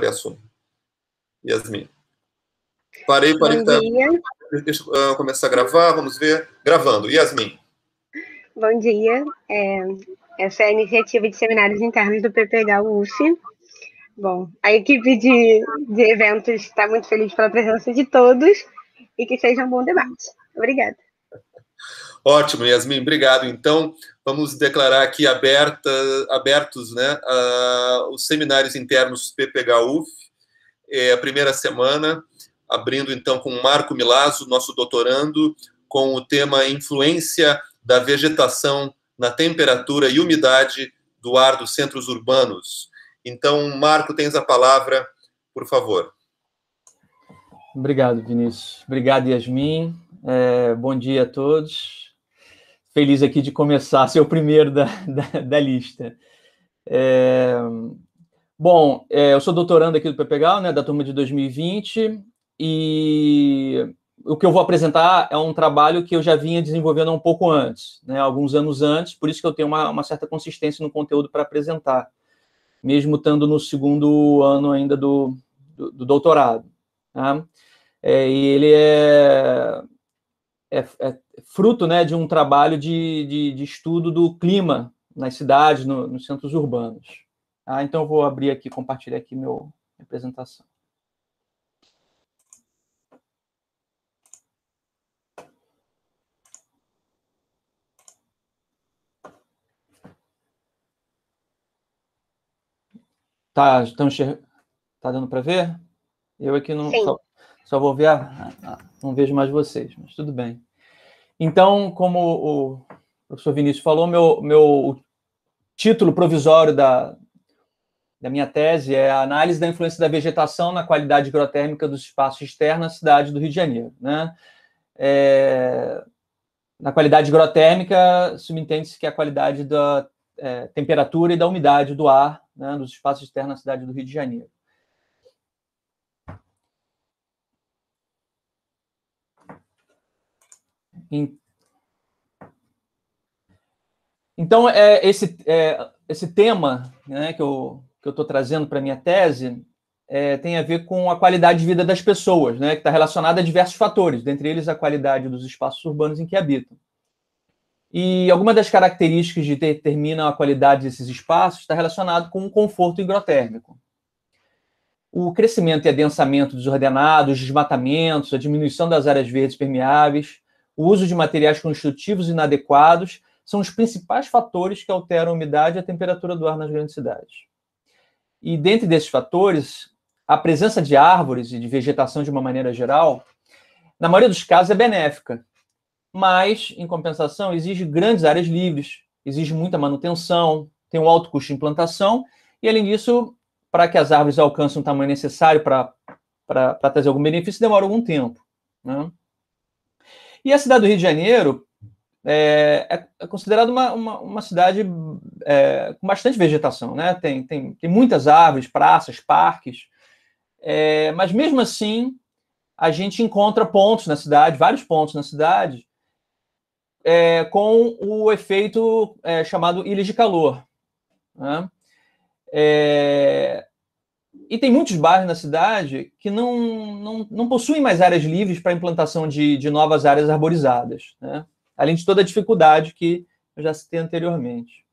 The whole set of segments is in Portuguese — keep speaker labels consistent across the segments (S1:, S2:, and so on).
S1: assume. Yasmin. Parei.
S2: Bom dia.
S1: Deixa eu começar a gravar, vamos ver. Gravando. Yasmin.
S2: Bom dia. Essa é a iniciativa de seminários internos do PPH-UF. Bom, a equipe de eventos está muito feliz pela presença de todos e que seja um bom debate. Obrigada.
S1: Ótimo, Yasmin, obrigado. Então, vamos declarar aqui abertos, né, os seminários internos PPH-UF, a primeira semana, abrindo então com o Marco Milazzo, nosso doutorando, com o tema Influência da vegetação na temperatura e umidade do ar dos centros urbanos. Então, Marco, tens a palavra, por favor.
S3: Obrigado, Vinícius. Obrigado, Yasmin. Bom dia a todos. Feliz aqui de começar a ser o primeiro da lista. Bom, eu sou doutorando aqui do PPH, né, da turma de 2020, e o que eu vou apresentar é um trabalho que eu já vinha desenvolvendo um pouco antes, né, alguns anos antes, por isso que eu tenho uma certa consistência no conteúdo para apresentar, mesmo estando no segundo ano ainda do doutorado. Tá? E ele é fruto, né, de um trabalho de estudo do clima nas cidades, nos centros urbanos. Tá? Então, eu vou abrir aqui, compartilhar aqui minha apresentação. Tá dando para ver? Eu aqui não só vou ver, não vejo mais vocês, mas tudo bem. Então, como o professor Vinícius falou, meu título provisório da minha tese é a análise da influência da vegetação na qualidade higrotérmica dos espaços externos na cidade do Rio de Janeiro. Né? Na qualidade higrotérmica, subentende-se que é a qualidade da temperatura e da umidade do ar, né, dos espaços externos na cidade do Rio de Janeiro. Então, esse tema, né, que eu estou trazendo para a minha tese tem a ver com a qualidade de vida das pessoas, né, que está relacionada a diversos fatores, dentre eles a qualidade dos espaços urbanos em que habitam. E algumas das características que determinam a qualidade desses espaços está relacionado com o conforto higrotérmico. O crescimento e adensamento desordenado, os desmatamentos, a diminuição das áreas verdes permeáveis, o uso de materiais construtivos inadequados são os principais fatores que alteram a umidade e a temperatura do ar nas grandes cidades. E dentre desses fatores, a presença de árvores e de vegetação de uma maneira geral, na maioria dos casos é benéfica, mas, em compensação, exige grandes áreas livres, exige muita manutenção, tem um alto custo de implantação, e, além disso, para que as árvores alcancem o tamanho necessário para trazer algum benefício, demora algum tempo. Né? E a cidade do Rio de Janeiro é considerada uma cidade com bastante vegetação. Né? Tem muitas árvores, praças, parques, mas, mesmo assim, a gente encontra pontos na cidade, vários pontos na cidade, com o efeito chamado ilhas de calor. Né? E tem muitos bairros na cidade que não possuem mais áreas livres para a implantação de novas áreas arborizadas, né? Além de toda a dificuldade que eu já citei anteriormente.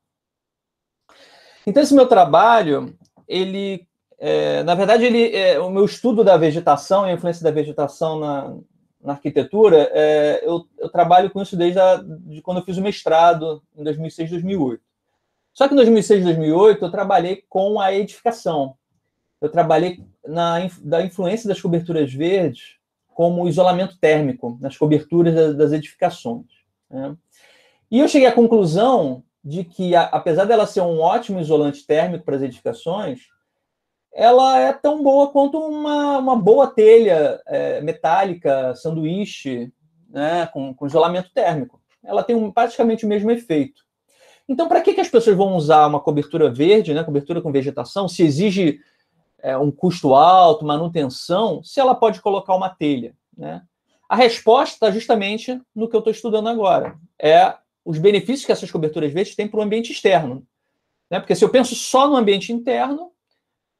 S3: Então, esse meu trabalho, na verdade, o meu estudo da vegetação e a influência da vegetação na arquitetura, eu trabalho com isso desde quando eu fiz o mestrado, em 2006, 2008. Só que em 2006, 2008, eu trabalhei com a edificação. Eu trabalhei da influência das coberturas verdes como isolamento térmico nas coberturas das edificações. Né? E eu cheguei à conclusão de que, apesar dela ser um ótimo isolante térmico para as edificações, ela é tão boa quanto uma boa telha metálica, sanduíche, né, com isolamento térmico. Ela tem praticamente o mesmo efeito. Então, para que as pessoas vão usar uma cobertura verde, né, cobertura com vegetação, se exige um custo alto, manutenção, se ela pode colocar uma telha? Né? A resposta está justamente no que eu estou estudando agora. Os benefícios que essas coberturas verdes têm para o ambiente externo. Né? Porque se eu penso só no ambiente interno,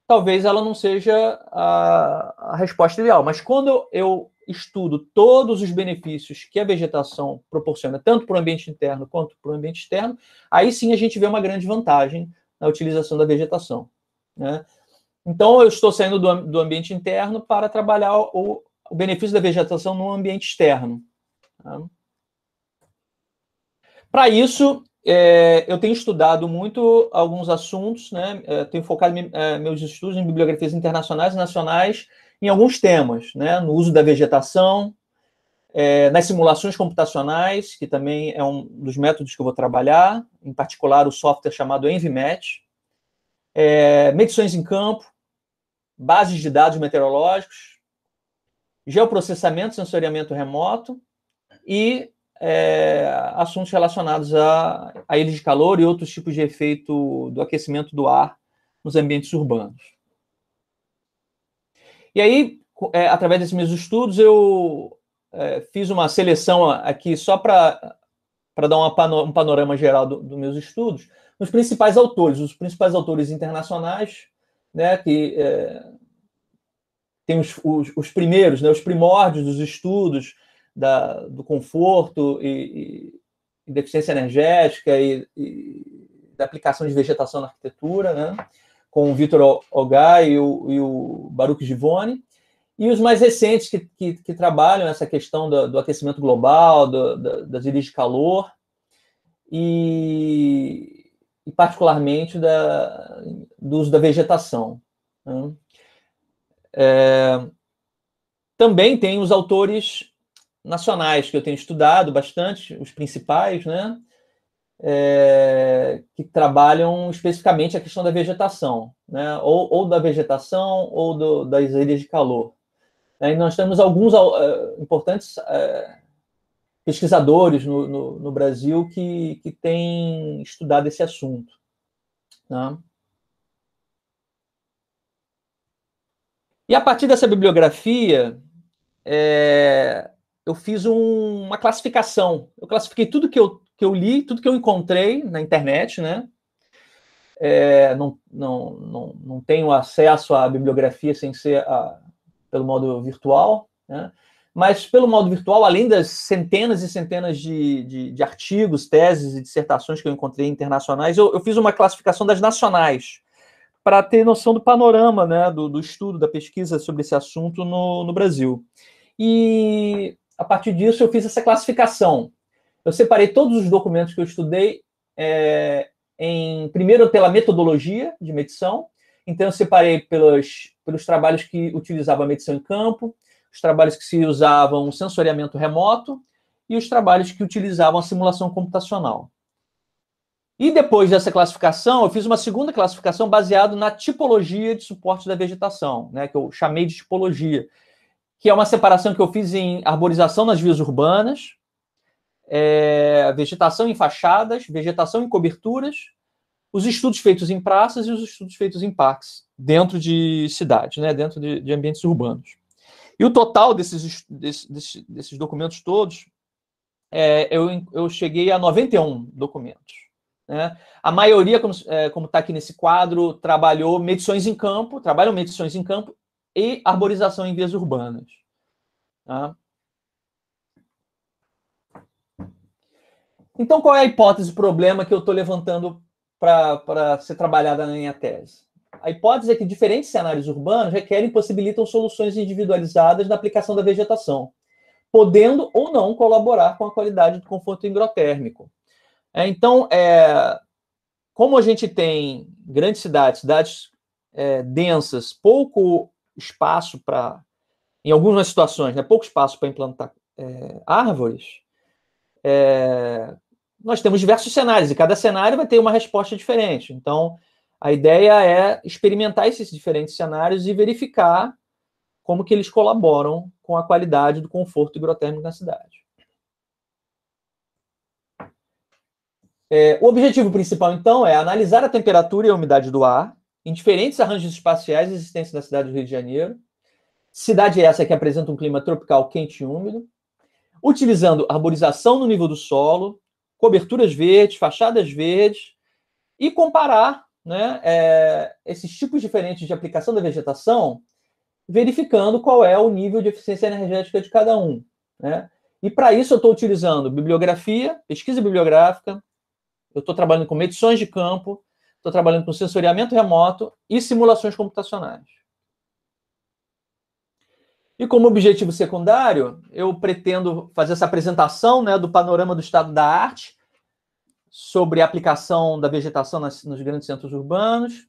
S3: talvez ela não seja a resposta ideal. Mas quando eu estudo todos os benefícios que a vegetação proporciona, tanto para o ambiente interno quanto para o ambiente externo, aí sim a gente vê uma grande vantagem na utilização da vegetação, né? Então, eu estou saindo do ambiente interno para trabalhar o benefício da vegetação no ambiente externo, tá? Para isso, eu tenho estudado muito alguns assuntos, né? Tenho focado meus estudos em bibliografias internacionais e nacionais em alguns temas, né? No uso da vegetação, nas simulações computacionais, que também é um dos métodos que eu vou trabalhar, em particular o software chamado EnviMatch, medições em campo, bases de dados meteorológicos, geoprocessamento, sensoriamento remoto e assuntos relacionados a ilhas de calor e outros tipos de efeito do aquecimento do ar nos ambientes urbanos. E aí, através desses meus estudos, eu fiz uma seleção aqui só para dar um panorama geral dos meus estudos, os principais autores internacionais, né, que tem os primeiros, né, os primórdios dos estudos do conforto e deficiência energética e da aplicação de vegetação na arquitetura, né, com o Victor Ogay e o Baruch Givoni, e os mais recentes que trabalham essa questão do aquecimento global, das ilhas de calor, e particularmente do uso da vegetação, né? Também tem os autores nacionais que eu tenho estudado bastante, os principais, né? Que trabalham especificamente a questão da vegetação, né? Ou da vegetação ou das ilhas de calor. E nós temos alguns importantes pesquisadores no Brasil que têm estudado esse assunto, né? E a partir dessa bibliografia, eu fiz uma classificação. Eu classifiquei tudo que eu li, tudo que eu encontrei na internet, né? Não tenho acesso à bibliografia sem ser pelo modo virtual, né? Mas pelo modo virtual, além das centenas e centenas de artigos, teses e dissertações que eu encontrei internacionais, eu fiz uma classificação das nacionais, para ter noção do panorama, né, do estudo, da pesquisa sobre esse assunto no Brasil. E, a partir disso, eu fiz essa classificação. Eu separei todos os documentos que eu estudei, primeiro pela metodologia de medição. Então, eu separei pelos trabalhos que utilizavam a medição em campo, os trabalhos que se usavam o sensoriamento remoto e os trabalhos que utilizavam a simulação computacional. E depois dessa classificação, eu fiz uma segunda classificação baseada na tipologia de suporte da vegetação, né, que eu chamei de tipologia, que é uma separação que eu fiz em arborização nas vias urbanas, vegetação em fachadas, vegetação em coberturas, os estudos feitos em praças e os estudos feitos em parques, dentro de cidades, né, dentro de ambientes urbanos. E o total desses documentos todos, eu cheguei a 91 documentos. Né? A maioria, como está aqui nesse quadro, trabalham medições em campo e arborização em vias urbanas. Tá? Então, qual é a hipótese, o problema que eu estou levantando para ser trabalhada na minha tese? A hipótese é que diferentes cenários urbanos requerem e possibilitam soluções individualizadas na aplicação da vegetação, podendo ou não colaborar com a qualidade do conforto higrotérmico. Então, como a gente tem grandes cidades densas, pouco espaço para, em algumas situações, né, pouco espaço para implantar árvores, nós temos diversos cenários, e cada cenário vai ter uma resposta diferente. Então, a ideia é experimentar esses diferentes cenários e verificar como que eles colaboram com a qualidade do conforto higrotérmico na cidade. O objetivo principal, então, é analisar a temperatura e a umidade do ar em diferentes arranjos espaciais existentes na cidade do Rio de Janeiro. Cidade essa que apresenta um clima tropical quente e úmido, utilizando arborização no nível do solo, coberturas verdes, fachadas verdes, e comparar, né, esses tipos diferentes de aplicação da vegetação, verificando qual é o nível de eficiência energética de cada um, né? E para isso eu estou utilizando bibliografia, pesquisa bibliográfica, eu estou trabalhando com medições de campo, estou trabalhando com sensoriamento remoto e simulações computacionais. E como objetivo secundário, eu pretendo fazer essa apresentação, né, do panorama do estado da arte sobre a aplicação da vegetação nos grandes centros urbanos,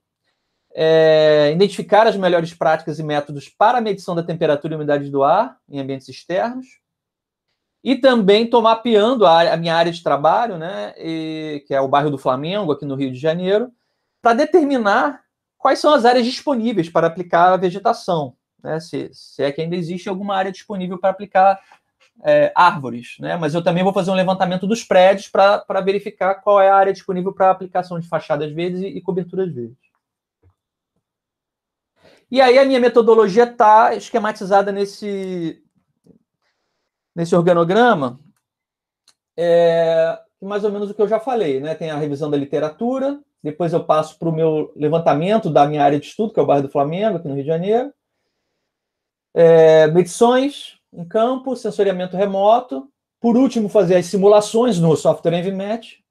S3: identificar as melhores práticas e métodos para a medição da temperatura e umidade do ar em ambientes externos, e também estou mapeando a minha área de trabalho, né, que é o bairro do Flamengo, aqui no Rio de Janeiro, para determinar quais são as áreas disponíveis para aplicar a vegetação, né, se é que ainda existe alguma área disponível para aplicar árvores, né, mas eu também vou fazer um levantamento dos prédios para verificar qual é a área disponível para aplicação de fachadas verdes e coberturas verdes. E aí a minha metodologia está esquematizada nesse organograma, mais ou menos o que eu já falei, né? Tem a revisão da literatura, depois eu passo para o meu levantamento da minha área de estudo, que é o bairro do Flamengo, aqui no Rio de Janeiro, medições em campo, sensoriamento remoto, por último fazer as simulações no software EnviMatch,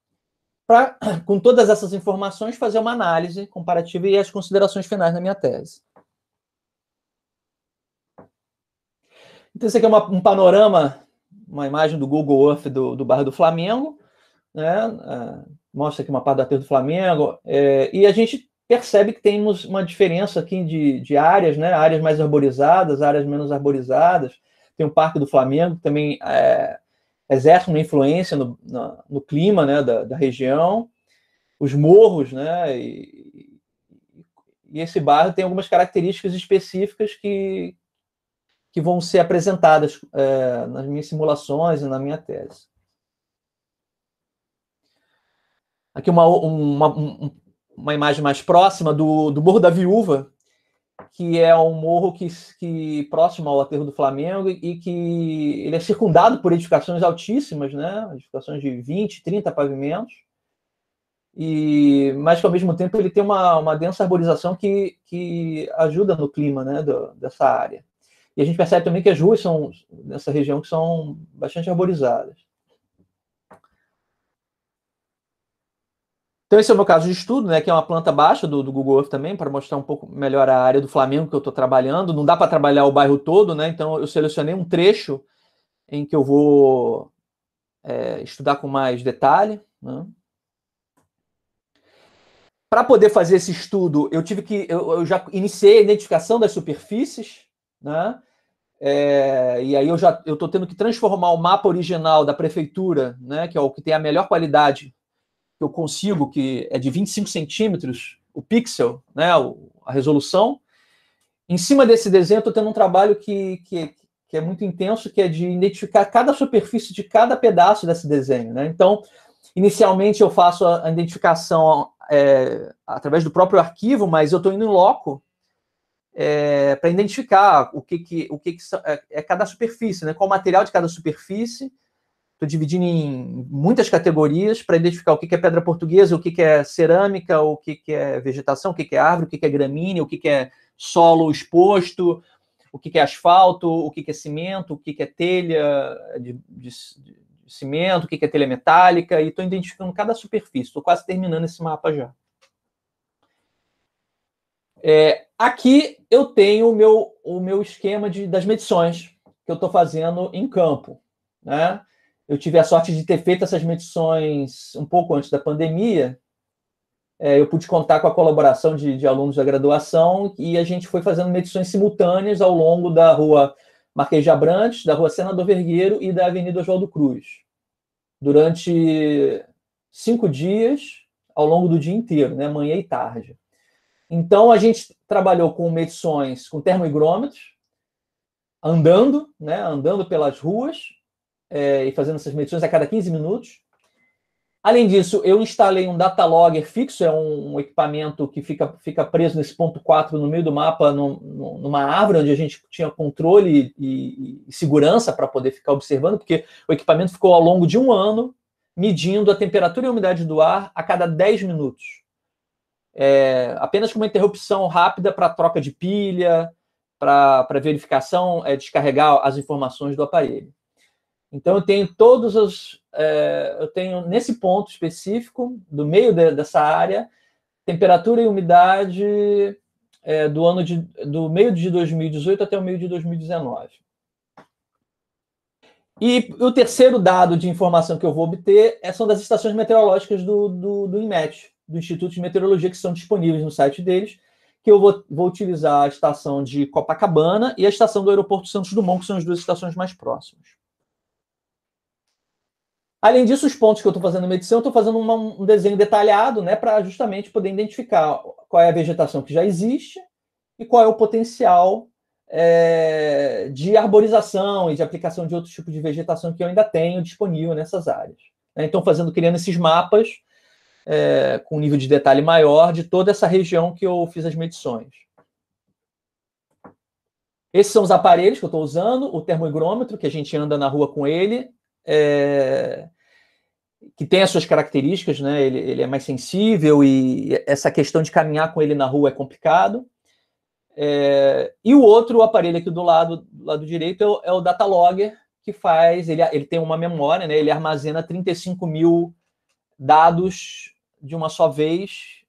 S3: para, com todas essas informações, fazer uma análise comparativa e as considerações finais na minha tese. Então, esse aqui é um panorama, uma imagem do Google Earth do bairro do Flamengo, né? Mostra aqui uma parte do aterro do Flamengo, e a gente percebe que temos uma diferença aqui de áreas, né? Áreas mais arborizadas, áreas menos arborizadas. Tem o Parque do Flamengo, que também exerce uma influência no clima, né? da região. Os morros, né? E esse bairro tem algumas características específicas que vão ser apresentadas nas minhas simulações e na minha tese. Aqui uma imagem mais próxima do Morro da Viúva, que é um morro que próximo ao aterro do Flamengo e que ele é circundado por edificações altíssimas, né? Edificações de 20, 30 pavimentos, mas que ao mesmo tempo ele tem uma densa arborização que ajuda no clima, né, dessa área. E a gente percebe também que as ruas são, nessa região, que são bastante arborizadas. Então, esse é o meu caso de estudo, né, que é uma planta baixa do Google Earth também, para mostrar um pouco melhor a área do Flamengo que eu estou trabalhando. Não dá para trabalhar o bairro todo, né, então eu selecionei um trecho em que eu vou estudar com mais detalhe, né. Para poder fazer esse estudo, eu já iniciei a identificação das superfícies, né? E aí eu estou tendo que transformar o mapa original da prefeitura, né, que é o que tem a melhor qualidade que eu consigo, que é de 25 centímetros, o pixel, né, a resolução. Em cima desse desenho, eu estou tendo um trabalho que é muito intenso, que é de identificar cada superfície de cada pedaço desse desenho, né? Então, inicialmente eu faço a identificação através do próprio arquivo, mas eu estou indo em loco para identificar o que é cada superfície, né? Qual o material de cada superfície. Estou dividindo em muitas categorias para identificar o que é pedra portuguesa, o que é cerâmica, o que é vegetação, o que é árvore, o que é gramínea, o que é solo exposto, o que é asfalto, o que é cimento, o que é telha de cimento, o que é telha metálica, e estou identificando cada superfície. Estou quase terminando esse mapa já. Aqui eu tenho o meu esquema das medições que eu estou fazendo em campo, né? Eu tive a sorte de ter feito essas medições um pouco antes da pandemia. Eu pude contar com a colaboração de alunos da graduação e a gente foi fazendo medições simultâneas ao longo da rua Marquês de Abrantes, da rua Senador Vergueiro e da Avenida Oswaldo Cruz, durante 5 dias, ao longo do dia inteiro, né, manhã e tarde. Então, a gente trabalhou com medições com termoigrômetros, andando pelas ruas, e fazendo essas medições a cada 15 minutos. Além disso, eu instalei um data logger fixo, é um equipamento que fica preso nesse ponto 4 no meio do mapa, numa árvore, onde a gente tinha controle e segurança para poder ficar observando, porque o equipamento ficou ao longo de 1 ano medindo a temperatura e a umidade do ar a cada 10 minutos. apenas com uma interrupção rápida para troca de pilha, para verificação, descarregar as informações do aparelho. Então, eu tenho eu tenho nesse ponto específico, do meio dessa área, temperatura e umidade do meio de 2018 até o meio de 2019. E o terceiro dado de informação que eu vou obter são das estações meteorológicas do INMET, do Instituto de Meteorologia, que são disponíveis no site deles, que eu vou utilizar a estação de Copacabana e a estação do Aeroporto Santos Dumont, que são as duas estações mais próximas. Além disso, os pontos que eu estou fazendo medição, eu estou fazendo um desenho detalhado, né, para justamente poder identificar qual é a vegetação que já existe e qual é o potencial de arborização e de aplicação de outros tipos de vegetação que eu ainda tenho disponível nessas áreas. Então, criando esses mapas com um nível de detalhe maior de toda essa região que eu fiz as medições. Esses são os aparelhos que eu estou usando, o termohigrômetro, que a gente anda na rua com ele, que tem as suas características, né? Ele é mais sensível e essa questão de caminhar com ele na rua é complicado. E o outro aparelho aqui do lado direito é o Datalogger, que ele tem uma memória, né? Ele armazena 35 mil dados de uma só vez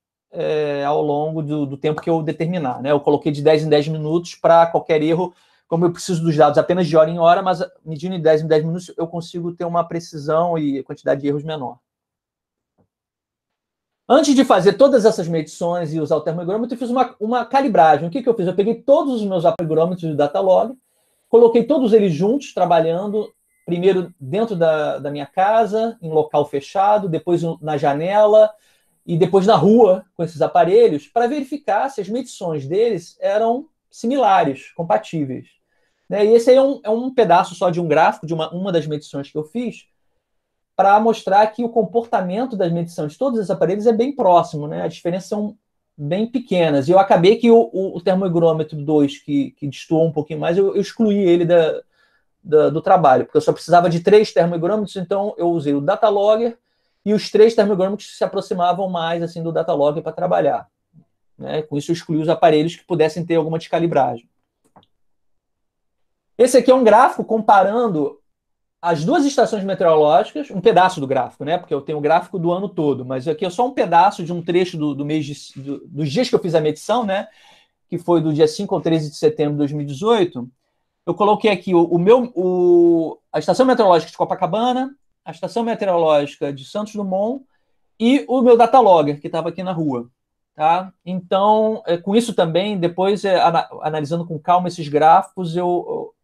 S3: ao longo do tempo que eu determinar, né? Eu coloquei de 10 em 10 minutos para qualquer erro. Como eu preciso dos dados apenas de hora em hora, mas medindo em 10 minutos, eu consigo ter uma precisão e quantidade de erros menor. Antes de fazer todas essas medições e usar o termohigrômetro, eu fiz uma calibragem. O que eu fiz? Eu peguei todos os meus higrômetros do Datalog, coloquei todos eles juntos, trabalhando, primeiro dentro da minha casa, em local fechado, depois na janela e depois na rua com esses aparelhos, para verificar se as medições deles eram similares, compatíveis. E esse aí é um pedaço só de um gráfico, de uma das medições que eu fiz, para mostrar que o comportamento das medições de todos esses aparelhos é bem próximo, né? As diferenças são bem pequenas. E eu acabei que o termohigrômetro 2, que destoou um pouquinho mais, eu excluí ele do trabalho, porque eu só precisava de 3 termohigrômetros, então eu usei o Datalogger e os 3 termohigrômetros que se aproximavam mais assim, do Datalogger para trabalhar. Com isso, eu excluí os aparelhos que pudessem ter alguma descalibragem. Esse aqui é um gráfico comparando as duas estações meteorológicas, um pedaço do gráfico, né? Porque eu tenho o gráfico do ano todo, mas aqui é só um pedaço de um trecho do mês dos dias que eu fiz a medição, né? Que foi do dia 5 ao 13 de setembro de 2018. Eu coloquei aqui a estação meteorológica de Copacabana, a estação meteorológica de Santos Dumont e o meu Datalogger, que estava aqui na rua. Tá? Então, com isso também, depois, analisando com calma esses gráficos, eu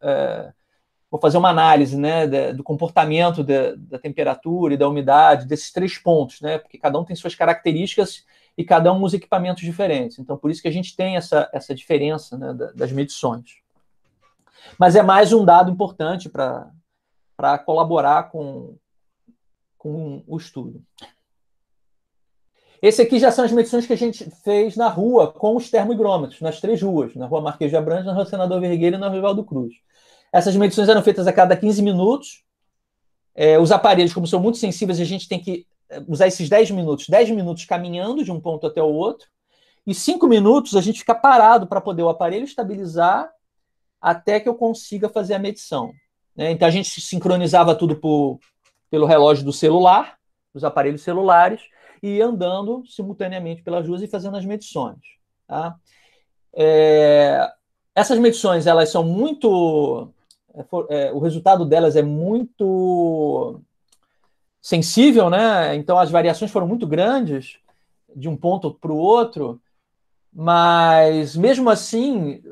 S3: vou fazer uma análise, né, do comportamento da temperatura e da umidade desses 3 pontos, né, porque cada um tem suas características e cada um usa equipamentos diferentes. Então, por isso que a gente tem essa diferença, né, das medições. Mas é mais um dado importante para colaborar com o estudo. Esse aqui já são as medições que a gente fez na rua com os termohigrômetros, nas 3 ruas, na Rua Marquês de Abrantes, na Rua Senador Vergueiro e na Rua Oswaldo Cruz. Essas medições eram feitas a cada 15 minutos. Os aparelhos, como são muito sensíveis, a gente tem que usar esses 10 minutos caminhando de um ponto até o outro, e 5 minutos a gente fica parado para poder o aparelho estabilizar até que eu consiga fazer a medição. Então a gente sincronizava tudo pelo relógio do celular, dos aparelhos celulares, e andando simultaneamente pelas ruas e fazendo as medições. Tá? Essas medições, elas são muito... o resultado delas é muito sensível, né? Então as variações foram muito grandes de um ponto para o outro, mas mesmo assim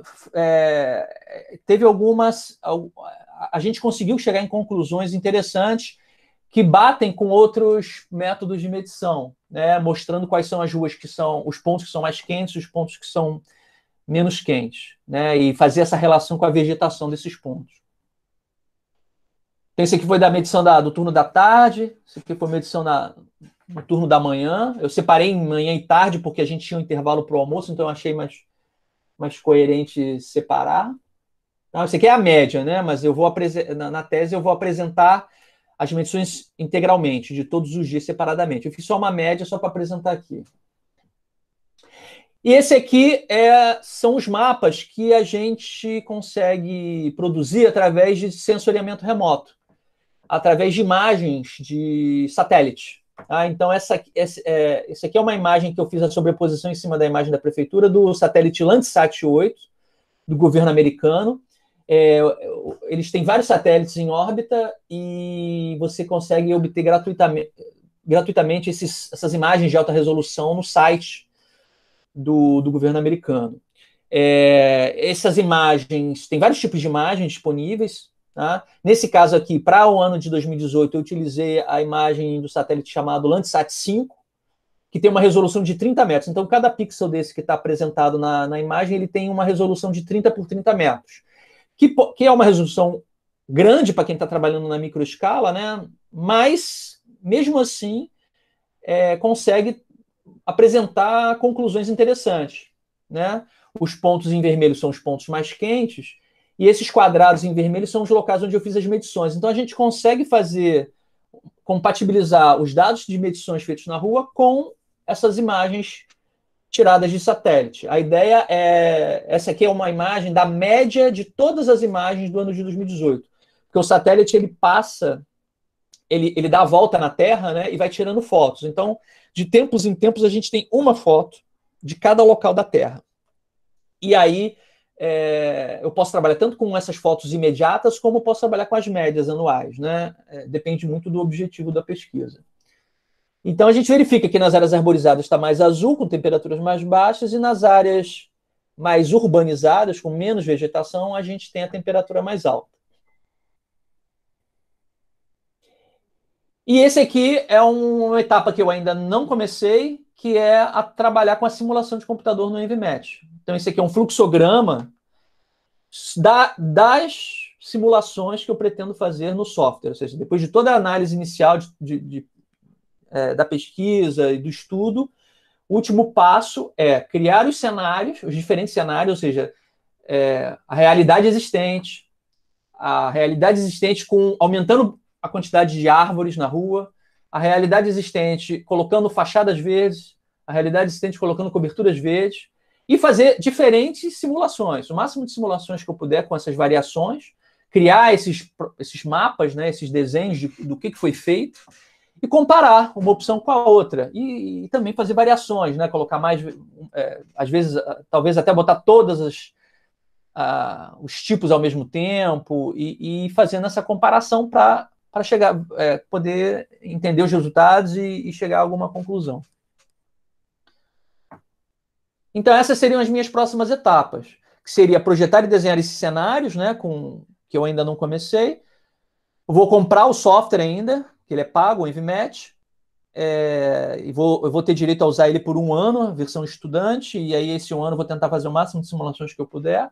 S3: teve algumas... A gente conseguiu chegar em conclusões interessantes que batem com outros métodos de medição, né? Mostrando quais são as ruas que são os pontos que são mais quentes, os pontos que são menos quentes, né? E fazer essa relação com a vegetação desses pontos. Esse aqui foi da medição do turno da tarde, esse aqui foi medição no turno da manhã. Eu separei em manhã e tarde porque a gente tinha um intervalo para o almoço, então eu achei mais coerente separar. Não, esse aqui é a média, né? Mas eu vou na tese eu vou apresentar as medições integralmente, de todos os dias separadamente. Eu fiz só uma média só para apresentar aqui. E esse aqui são os mapas que a gente consegue produzir através de sensoriamento remoto, através de imagens de satélite. Tá? Então, essa aqui é uma imagem que eu fiz a sobreposição em cima da imagem da prefeitura do satélite Landsat 8, do governo americano. Eles têm vários satélites em órbita e você consegue obter gratuitamente essas imagens de alta resolução no site do governo americano. Essas imagens, tem vários tipos de imagens disponíveis. Tá? Nesse caso aqui, para o ano de 2018, eu utilizei a imagem do satélite chamado Landsat 5, que tem uma resolução de 30 metros. Então, cada pixel desse que está apresentado na imagem, ele tem uma resolução de 30 por 30 metros, que é uma resolução grande para quem está trabalhando na microescala, né? Mas, mesmo assim, consegue apresentar conclusões interessantes, né? Os pontos em vermelho são os pontos mais quentes, e esses quadrados em vermelho são os locais onde eu fiz as medições. Então, a gente consegue compatibilizar os dados de medições feitos na Rua com essas imagens tiradas de satélite. A ideia essa aqui é uma imagem da média de todas as imagens do ano de 2018, porque o satélite ele dá a volta na Terra, né, e vai tirando fotos. Então, de tempos em tempos, a gente tem uma foto de cada local da Terra. E aí, eu posso trabalhar tanto com essas fotos imediatas, como posso trabalhar com as médias anuais, né? Depende muito do objetivo da pesquisa. Então, a gente verifica que nas áreas arborizadas está mais azul, com temperaturas mais baixas, e nas áreas mais urbanizadas, com menos vegetação, a gente tem a temperatura mais alta. E esse aqui é uma etapa que eu ainda não comecei, que é a trabalhar com a simulação de computador no EnVMAT. Então, esse aqui é um fluxograma das simulações que eu pretendo fazer no software. Ou seja, depois de toda a análise inicial da pesquisa e do estudo, o último passo é criar os cenários, os diferentes cenários, ou seja, a realidade existente aumentando a quantidade de árvores na rua, a realidade existente colocando fachadas verdes, a realidade existente colocando coberturas verdes, e fazer diferentes simulações, o máximo de simulações que eu puder com essas variações, criar esses mapas, né, esses desenhos do que foi feito, e comparar uma opção com a outra. E também fazer variações, né, colocar mais, às vezes, talvez até botar todos os tipos ao mesmo tempo, e fazendo essa comparação para chegar, poder entender os resultados e chegar a alguma conclusão. Então, essas seriam as minhas próximas etapas, que seria projetar e desenhar esses cenários, né, que eu ainda não comecei. Eu vou comprar o software ainda, que ele é pago, o EnVMAT, eu vou ter direito a usar ele por 1 ano, a versão estudante, e aí esse 1 ano eu vou tentar fazer o máximo de simulações que eu puder.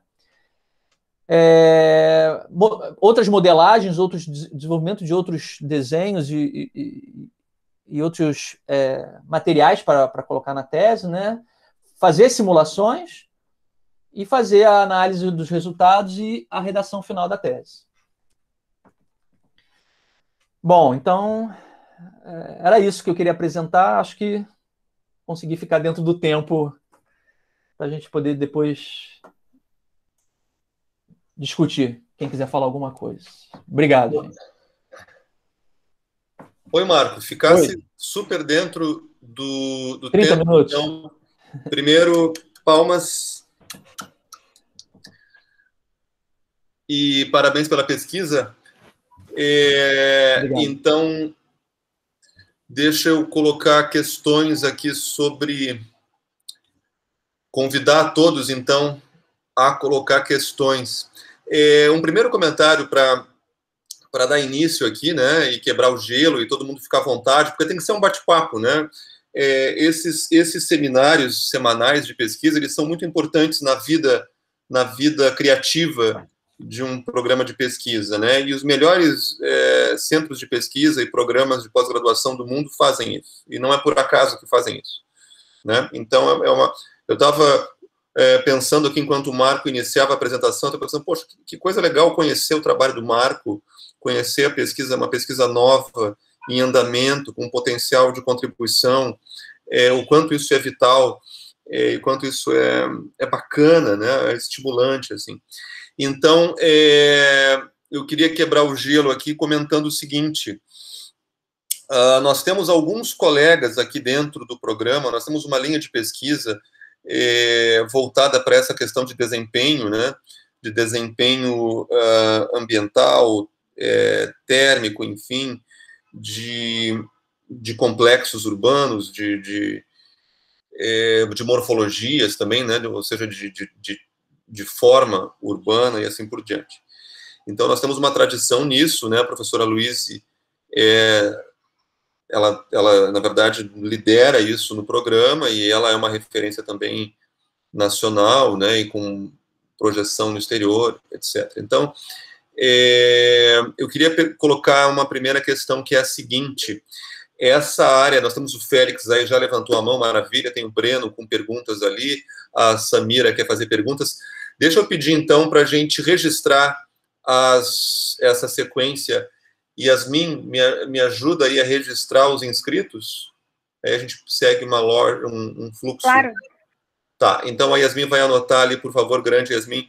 S3: Outras modelagens, outros desenvolvimento de outros desenhos e outros materiais para colocar na tese, né? Fazer simulações e fazer a análise dos resultados e a redação final da tese. Bom, então, era isso que eu queria apresentar. Acho que consegui ficar dentro do tempo para a gente poder depois discutir. Quem quiser falar alguma coisa. Obrigado, gente.
S1: Oi, Marco. Ficasse super dentro do
S3: 30
S1: tempo.
S3: minutos.
S1: Então, primeiro, palmas. E parabéns pela pesquisa. Então, deixa eu colocar questões aqui sobre... Convidar todos, então, a colocar questões. Um primeiro comentário para dar início aqui, né, e quebrar o gelo e todo mundo ficar à vontade, porque tem que ser um bate-papo, né? Esses seminários semanais de pesquisa, eles são muito importantes na vida criativa de um programa de pesquisa, né? E os melhores centros de pesquisa e programas de pós-graduação do mundo fazem isso. E não é por acaso que fazem isso, né? Então, eu estava pensando aqui, enquanto o Marco iniciava a apresentação, eu estava pensando, poxa, que coisa legal conhecer o trabalho do Marco, conhecer a pesquisa, uma pesquisa nova, em andamento, com potencial de contribuição, o quanto isso é vital. e quanto isso é bacana, né? É estimulante, assim. Então, eu queria quebrar o gelo aqui comentando o seguinte. Nós temos alguns colegas aqui dentro do programa, nós temos uma linha de pesquisa voltada para essa questão de desempenho, né? De desempenho ambiental, térmico, enfim, de complexos urbanos, de morfologias também, né? Ou seja, de forma urbana e assim por diante. Então, nós temos uma tradição nisso, né? A professora Luíse, ela, na verdade, lidera isso no programa e ela é uma referência também nacional, né? E com projeção no exterior, etc. Então, eu queria colocar uma primeira questão, que é a seguinte: essa área, nós temos o Félix aí, já levantou a mão, maravilha, tem o Breno com perguntas ali, a Samira quer fazer perguntas. Deixa eu pedir, então, para a gente registrar essa sequência. Yasmin, me ajuda aí a registrar os inscritos? Aí a gente segue um fluxo.
S2: Claro.
S1: Tá, então a Yasmin vai anotar ali, por favor, grande Yasmin.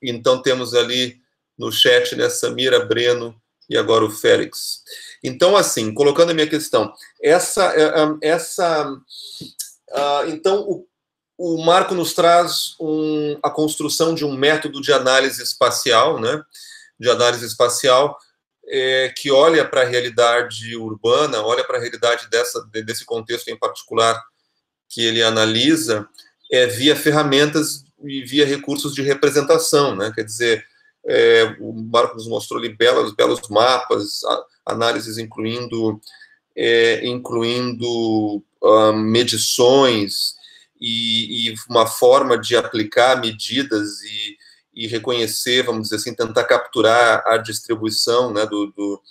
S1: Então temos ali no chat, né, Samira, Breno e agora o Félix. Então, assim, colocando a minha questão, então o Marco nos traz a construção de um método de análise espacial, né? De análise espacial, que olha para a realidade urbana, olha para a realidade desse contexto em particular que ele analisa, via ferramentas e via recursos de representação, né? Quer dizer, o Marco nos mostrou ali belos mapas, análises incluindo medições e uma forma de aplicar medidas e reconhecer, vamos dizer assim, tentar capturar a distribuição, né, do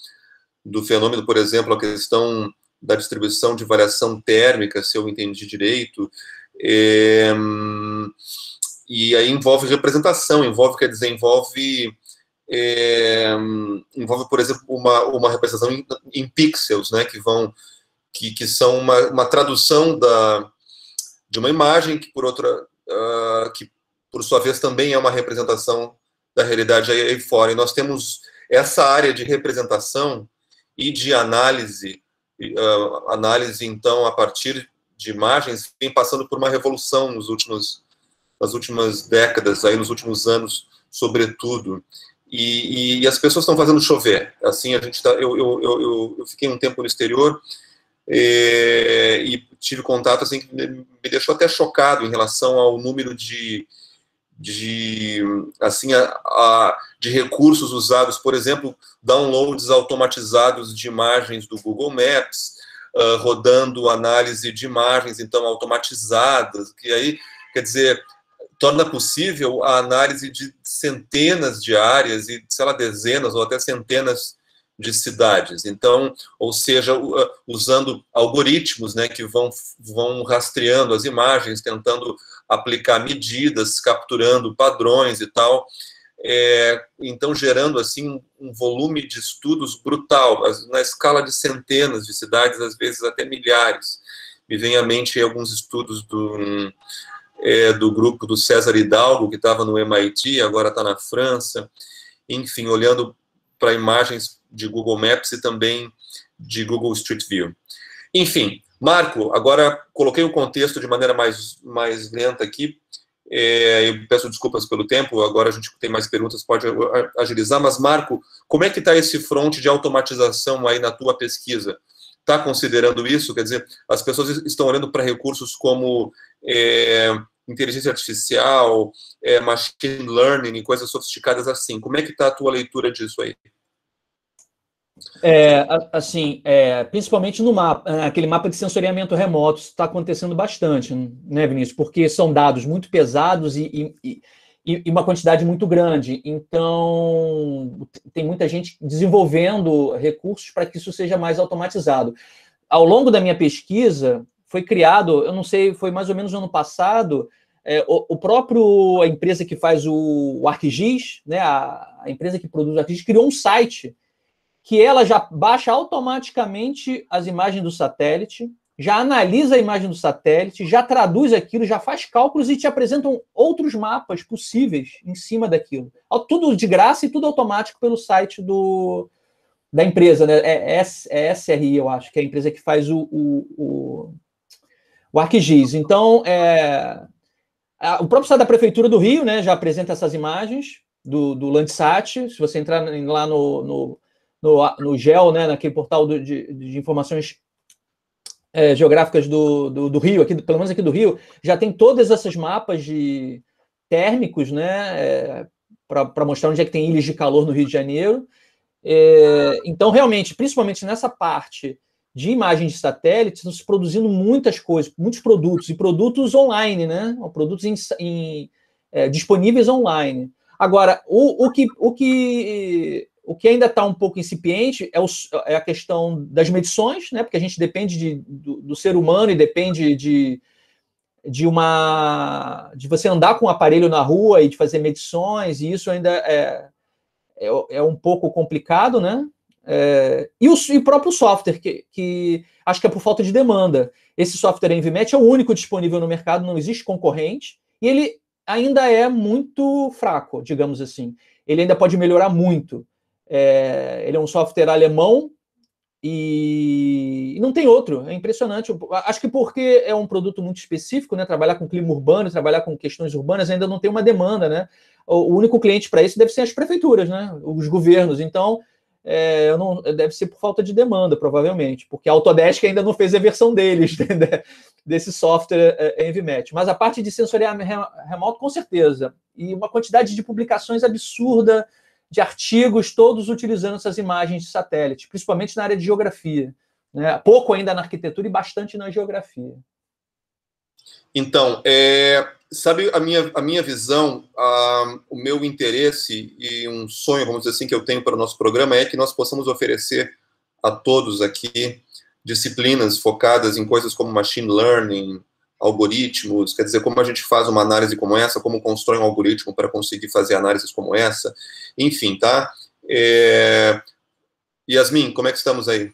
S1: fenômeno, por exemplo, a questão da distribuição de variação térmica, se eu entendi direito, e aí envolve representação, envolve, por exemplo, uma representação em pixels, né, que são uma tradução de uma imagem que, por sua vez, também é uma representação da realidade aí fora. E nós temos essa área de representação e de análise, então, a partir de imagens, vem passando por uma revolução nas últimas décadas, aí nos últimos anos, sobretudo. E as pessoas estão fazendo chover. Assim, eu fiquei um tempo no exterior e tive contato assim que me deixou até chocado em relação ao número de recursos usados, por exemplo, downloads automatizados de imagens do Google Maps, rodando análise de imagens, então, automatizadas, que aí, quer dizer, torna possível a análise de centenas de áreas e, sei lá, dezenas ou até centenas de cidades. Então, ou seja, usando algoritmos, né, que vão rastreando as imagens, tentando aplicar medidas, capturando padrões e tal, então gerando assim um volume de estudos brutal, na escala de centenas de cidades, às vezes até milhares. Me vem à mente alguns estudos do grupo do César Hidalgo, que estava no MIT, agora está na França, enfim, olhando para imagens de Google Maps e também de Google Street View. Enfim, Marco, agora coloquei o contexto de maneira mais lenta aqui, eu peço desculpas pelo tempo, agora a gente tem mais perguntas, pode agilizar, mas Marco, como é que está esse fronte de automatização aí na tua pesquisa? Está considerando isso? Quer dizer, as pessoas estão olhando para recursos como inteligência artificial, machine learning e coisas sofisticadas assim. Como é que está a tua leitura disso aí?
S3: Principalmente no mapa, aquele mapa de sensoriamento remoto, isso está acontecendo bastante, né, Vinícius? Porque são dados muito pesados e uma quantidade muito grande. Então, tem muita gente desenvolvendo recursos para que isso seja mais automatizado. Ao longo da minha pesquisa, foi criado, eu não sei, foi mais ou menos no ano passado, a empresa que faz o ArcGIS, né, a empresa que produz o ArcGIS, criou um site que ela já baixa automaticamente as imagens do satélite, já analisa a imagem do satélite, já traduz aquilo, já faz cálculos e te apresentam outros mapas possíveis em cima daquilo. Tudo de graça e tudo automático pelo site da empresa, né? É SRI, eu acho, que é a empresa que faz o ArcGIS. Então, o próprio site da Prefeitura do Rio, né, já apresenta essas imagens do Landsat. Se você entrar lá no GEO, né, naquele portal de informações geográficas do Rio, aqui, pelo menos aqui do Rio, já tem todas essas mapas térmicos, né, para mostrar onde é que tem ilhas de calor no Rio de Janeiro. Então, realmente, principalmente nessa parte de imagens de satélites, estão se produzindo muitas coisas, muitos produtos, e produtos online, né? Produtos disponíveis online. Agora, o que ainda está um pouco incipiente é a questão das medições, né? Porque a gente depende do ser humano e depende de você andar com o aparelho na rua e de fazer medições, e isso ainda é um pouco complicado, né? E o próprio software, que acho que é por falta de demanda. Esse software Envimet é o único disponível no mercado, não existe concorrente, e ele ainda é muito fraco, digamos assim. Ele ainda pode melhorar muito. Ele é um software alemão e não tem outro, é impressionante. Acho que porque é um produto muito específico, né? Trabalhar com clima urbano, trabalhar com questões urbanas ainda não tem uma demanda, né? O único cliente para isso deve ser as prefeituras, né? Os governos. Então, deve ser por falta de demanda, provavelmente, porque a Autodesk ainda não fez a versão deles desse software Envimet. Mas a parte de sensoriamento remoto, com certeza. E uma quantidade de publicações absurda, de artigos, todos utilizando essas imagens de satélite, principalmente na área de geografia, né? Pouco ainda na arquitetura e bastante na geografia.
S1: Então, sabe, a minha visão, o meu interesse e um sonho, vamos dizer assim, que eu tenho para o nosso programa é que nós possamos oferecer a todos aqui disciplinas focadas em coisas como machine learning, algoritmos, quer dizer, como a gente faz uma análise como essa, como constrói um algoritmo para conseguir fazer análises como essa, enfim, tá? Yasmin, como é que estamos aí?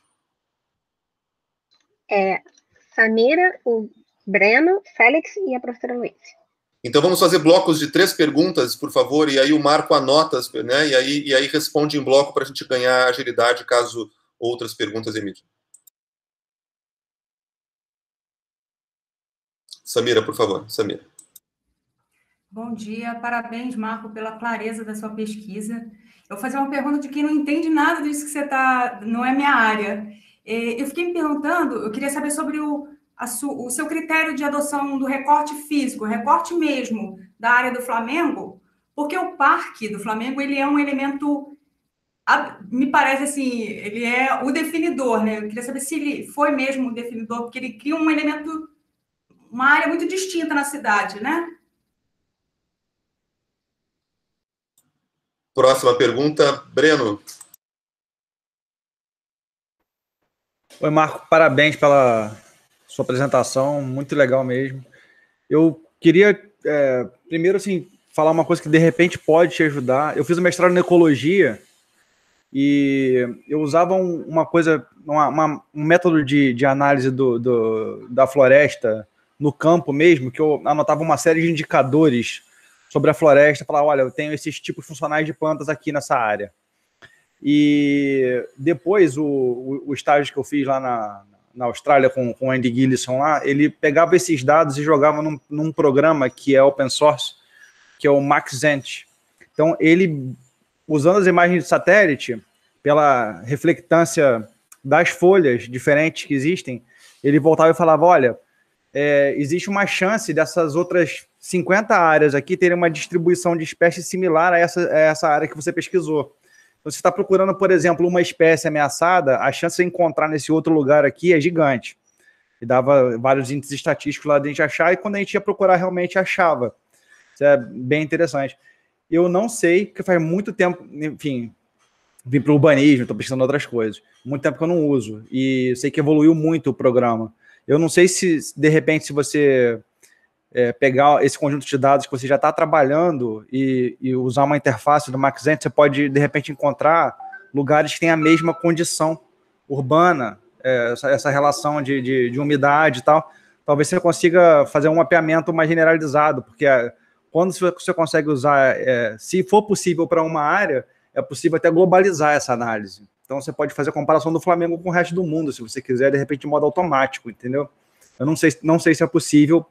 S2: Samira, o Breno, Félix e a professora Luiz.
S1: Então vamos fazer blocos de 3 perguntas, por favor, e aí o Marco anota, né? E aí responde em bloco para a gente ganhar agilidade caso outras perguntas emitam. Samira, por favor. Samira.
S4: Bom dia, parabéns, Marco, pela clareza da sua pesquisa. Eu vou fazer uma pergunta de quem não entende nada disso que você está, não é minha área. Eu fiquei me perguntando, eu queria saber sobre o seu critério de adoção do recorte físico, recorte mesmo da área do Flamengo, porque o parque do Flamengo, ele é um elemento, me parece assim, ele é o definidor, né? Eu queria saber se ele foi mesmo o definidor, porque ele cria um elemento, uma área muito distinta na cidade, né?
S1: Próxima pergunta, Breno.
S5: Oi, Marco, parabéns pela sua apresentação, muito legal mesmo. Eu queria, primeiro, assim, falar uma coisa que de repente pode te ajudar. Eu fiz um mestrado em ecologia e eu usava uma coisa, um método de análise da floresta no campo mesmo, que eu anotava uma série de indicadores sobre a floresta, falava, olha, eu tenho esses tipos funcionais de plantas aqui nessa área. E depois, o estágio que eu fiz lá na Austrália com o Andy Gillison lá, ele pegava esses dados e jogava num programa que é open source, que é o Maxent. Então, ele, usando as imagens de satélite, pela reflectância das folhas diferentes que existem, ele voltava e falava, olha, existe uma chance dessas outras 50 áreas aqui terem uma distribuição de espécies similar a essa área que você pesquisou. Então, você está procurando, por exemplo, uma espécie ameaçada, a chance de encontrar nesse outro lugar aqui é gigante. E dava vários índices estatísticos lá de a gente achar, e quando a gente ia procurar, realmente achava. Isso é bem interessante. Eu não sei, porque faz muito tempo, enfim, vim para o urbanismo, estou pesquisando outras coisas. Muito tempo que eu não uso. E sei que evoluiu muito o programa. Eu não sei se, de repente, se você pegar esse conjunto de dados que você já está trabalhando e usar uma interface do Maxent, você pode, de repente, encontrar lugares que têm a mesma condição urbana essa relação de umidade e tal, talvez você consiga fazer um mapeamento mais generalizado, porque quando você consegue usar, se for possível para uma área, é possível até globalizar essa análise. Então, você pode fazer a comparação do Flamengo com o resto do mundo, se você quiser, de repente, de modo automático, entendeu? Eu não sei se é possível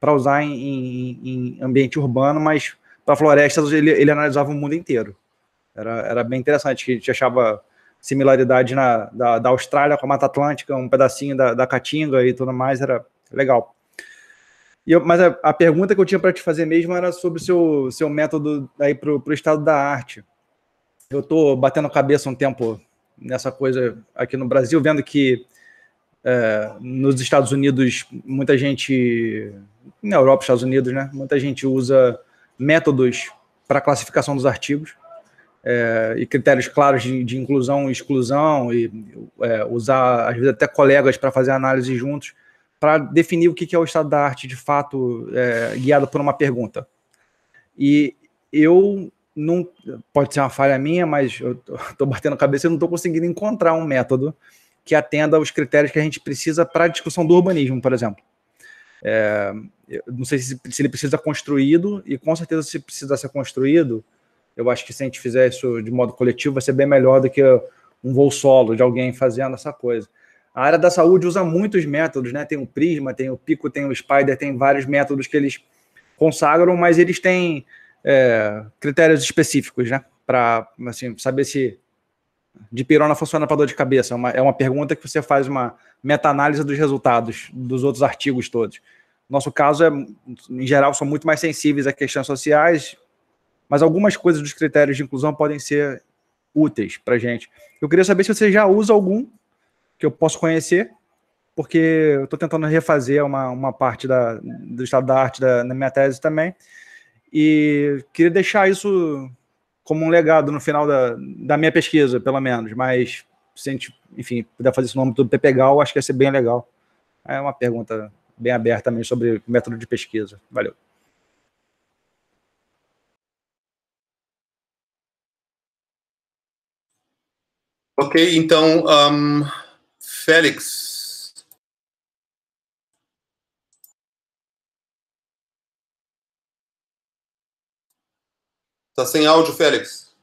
S5: para usar em ambiente urbano, mas para florestas ele analisava o mundo inteiro. Era bem interessante, que a gente achava similaridade da Austrália com a Mata Atlântica, um pedacinho da Caatinga e tudo mais, era legal. Mas a pergunta que eu tinha para te fazer mesmo era sobre o seu método aí para o estado da arte. Eu estou batendo cabeça um tempo nessa coisa aqui no Brasil, vendo que nos Estados Unidos, muita gente, na Europa, Estados Unidos, né, muita gente usa métodos para classificação dos artigos, e critérios claros de inclusão e exclusão, e usar, às vezes, até colegas para fazer análise juntos, para definir o que é o estado da arte, de fato, guiado por uma pergunta. E eu não... Pode ser uma falha minha, mas eu estou batendo cabeça e não estou conseguindo encontrar um método que atenda aos critérios que a gente precisa para a discussão do urbanismo, por exemplo. Eu não sei se ele precisa ser construído, e com certeza, se precisa ser construído, eu acho que se a gente fizer isso de modo coletivo, vai ser bem melhor do que um voo solo de alguém fazendo essa coisa. A área da saúde usa muitos métodos, né? Tem o Prisma, tem o Pico, tem o Spider, tem vários métodos que eles consagram, mas eles têm critérios específicos, né? Para, assim, saber se dipirona funciona para dor de cabeça. É uma pergunta que você faz uma meta-análise dos resultados dos outros artigos todos. Nosso caso, em geral, são muito mais sensíveis a questões sociais, mas algumas coisas dos critérios de inclusão podem ser úteis para a gente. Eu queria saber se você já usa algum que eu posso conhecer, porque eu estou tentando refazer uma parte do estado da arte na minha tese também, e queria deixar isso como um legado no final da minha pesquisa, pelo menos, mas se a gente, enfim, puder fazer isso no âmbito do PPGAU, acho que ia ser bem legal. É uma pergunta bem aberta também sobre método de pesquisa. Valeu.
S1: Ok, então, Félix. Está sem áudio, Félix.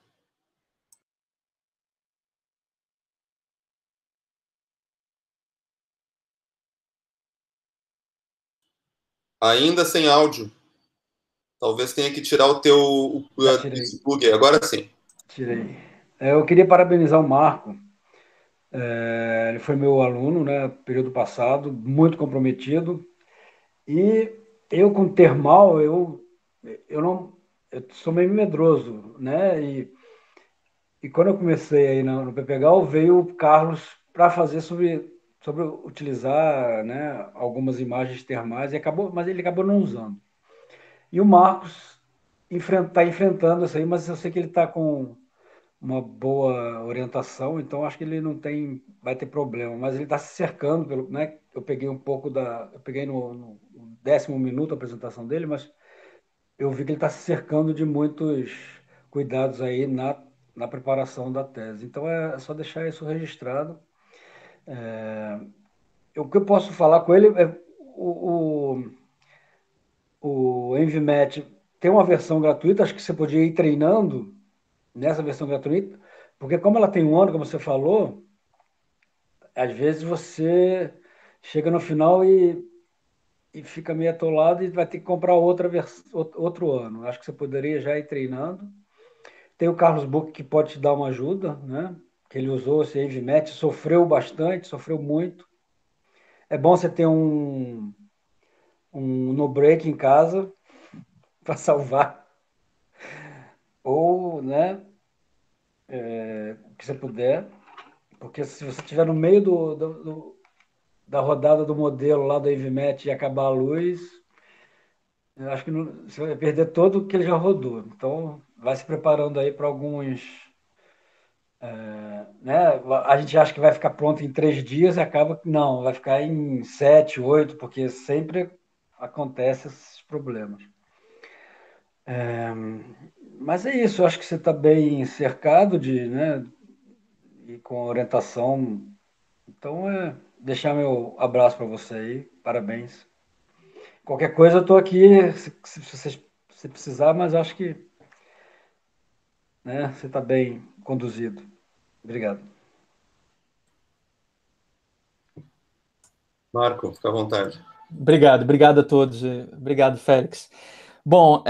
S1: Ainda sem áudio. Talvez tenha que tirar o teu plug. Agora sim.
S6: Tirei. Eu queria parabenizar o Marco. Ele foi meu aluno, né, período passado, muito comprometido. E eu, com termal, eu sou meio medroso, né? E quando eu comecei aí no PPGAU, veio o Carlos para fazer sobre utilizar, né, algumas imagens termais, mas ele acabou não usando. E o Marcos está enfrentando isso aí, mas eu sei que ele está com uma boa orientação, então acho que ele não vai ter problema, mas ele está se cercando pelo, né? Eu peguei no 10º minuto a apresentação dele, mas eu vi que ele está se cercando de muitos cuidados aí na preparação da tese. Então é só deixar isso registrado. O que eu posso falar com ele é o EnviMat tem uma versão gratuita, acho que você podia ir treinando nessa versão gratuita, porque como ela tem um ano, como você falou, às vezes você chega no final e fica meio atolado e vai ter que comprar outro ano. Acho que você poderia já ir treinando. Tem o Carlos Buch que pode te dar uma ajuda, né? Que ele usou esse EnviMat, sofreu bastante, sofreu muito. É bom você ter um no-break em casa para salvar. Ou, né, que você puder. Porque se você estiver no meio da rodada do modelo lá do EnviMat e acabar a luz, eu acho que você vai perder todo o que ele já rodou. Então, vai se preparando aí para alguns... né? A gente acha que vai ficar pronto em 3 dias e acaba que não, vai ficar em 7, 8, porque sempre acontece esses problemas. Mas é isso, eu acho que você está bem cercado né, e com orientação Então, deixar meu abraço para você aí, parabéns. Qualquer coisa eu estou aqui, se precisar, mas acho que, né, você está bem conduzido. Obrigado.
S1: Marco, fica à vontade.
S3: Obrigado a todos. Obrigado, Félix. Bom,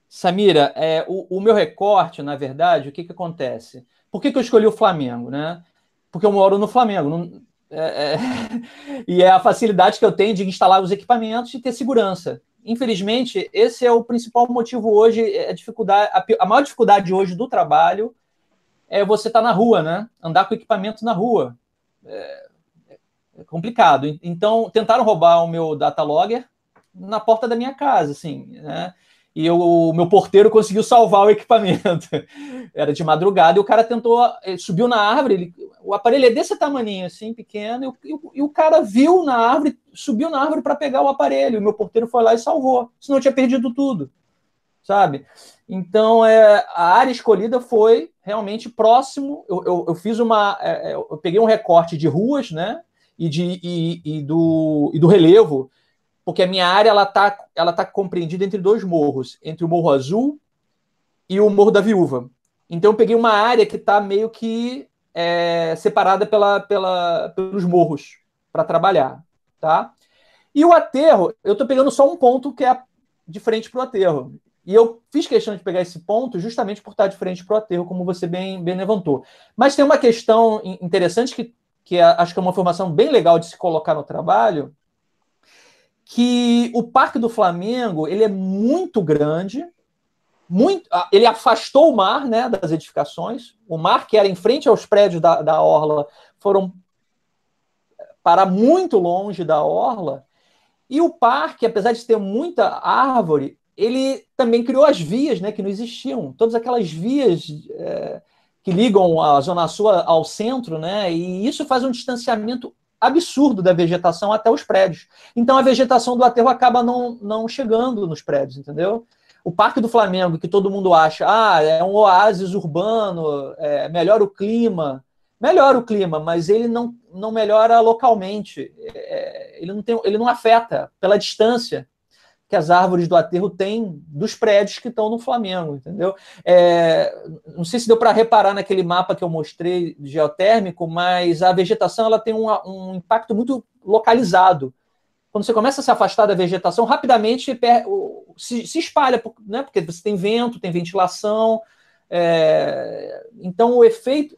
S3: Samira, o meu recorte, na verdade, o que acontece? Por que eu escolhi o Flamengo, né? Porque eu moro no Flamengo. E é a facilidade que eu tenho de instalar os equipamentos e ter segurança. Infelizmente, esse é o principal motivo hoje, a maior dificuldade hoje do trabalho é você estar na rua, né? Andar com equipamento na rua. É complicado. Então, tentaram roubar o meu data logger na porta da minha casa, assim, né? E o meu porteiro conseguiu salvar o equipamento. Era de madrugada e o cara tentou, subiu na árvore, o aparelho é desse tamaninho, assim, pequeno, e o cara viu na árvore, subiu na árvore para pegar o aparelho, e o meu porteiro foi lá e salvou, senão eu tinha perdido tudo, sabe? Então, a área escolhida foi realmente próximo, eu fiz eu peguei um recorte de ruas, né, e do relevo, porque a minha área ela tá compreendida entre dois morros, entre o Morro Azul e o Morro da Viúva. Então eu peguei uma área que está meio que separada pelos morros para trabalhar, tá? E o aterro, eu estou pegando só um ponto que é de frente para o aterro. E eu fiz questão de pegar esse ponto justamente por estar de frente para o aterro, como você bem levantou. Mas tem uma questão interessante que acho que é uma informação bem legal de se colocar no trabalho, que o Parque do Flamengo ele é muito grande, ele afastou o mar, né, das edificações. O mar, que era em frente aos prédios da orla, foram para muito longe da orla. E o parque, apesar de ter muita árvore, ele também criou as vias, né, que não existiam. Todas aquelas vias que ligam a Zona Sul ao centro, né, e isso faz um distanciamento absurdo da vegetação até os prédios. Então a vegetação do aterro acaba não chegando nos prédios, entendeu? O Parque do Flamengo, que todo mundo acha, é um oásis urbano, melhora o clima, mas ele não melhora localmente. Ele não afeta pela distância que as árvores do aterro têm dos prédios que estão no Flamengo, entendeu? Não sei se deu para reparar naquele mapa que eu mostrei geotérmico, mas a vegetação ela tem um impacto muito localizado. Quando você começa a se afastar da vegetação, rapidamente se espalha, né? Porque você tem vento, tem ventilação. Então, o efeito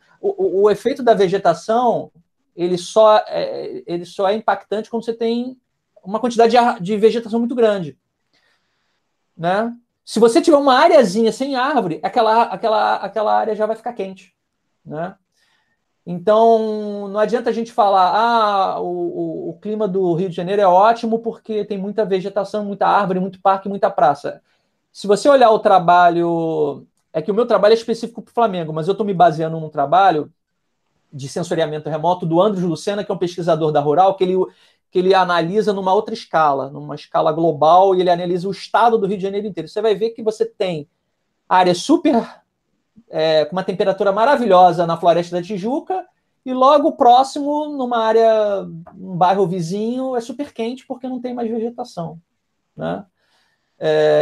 S3: da vegetação ele só é impactante quando você tem uma quantidade de vegetação muito grande, né? Se você tiver uma areazinha sem árvore, aquela área já vai ficar quente, né? Então, não adianta a gente falar o clima do Rio de Janeiro é ótimo porque tem muita vegetação, muita árvore, muito parque, muita praça. Se você olhar o trabalho... É que o meu trabalho é específico para o Flamengo, mas eu estou me baseando num trabalho de sensoriamento remoto do Andros Lucena, que é um pesquisador da Rural, que ele analisa numa outra escala, numa escala global, e ele analisa o estado do Rio de Janeiro inteiro. Você vai ver que você tem áreas super... com uma temperatura maravilhosa na Floresta da Tijuca, e logo próximo, num bairro vizinho, é super quente porque não tem mais vegetação, né?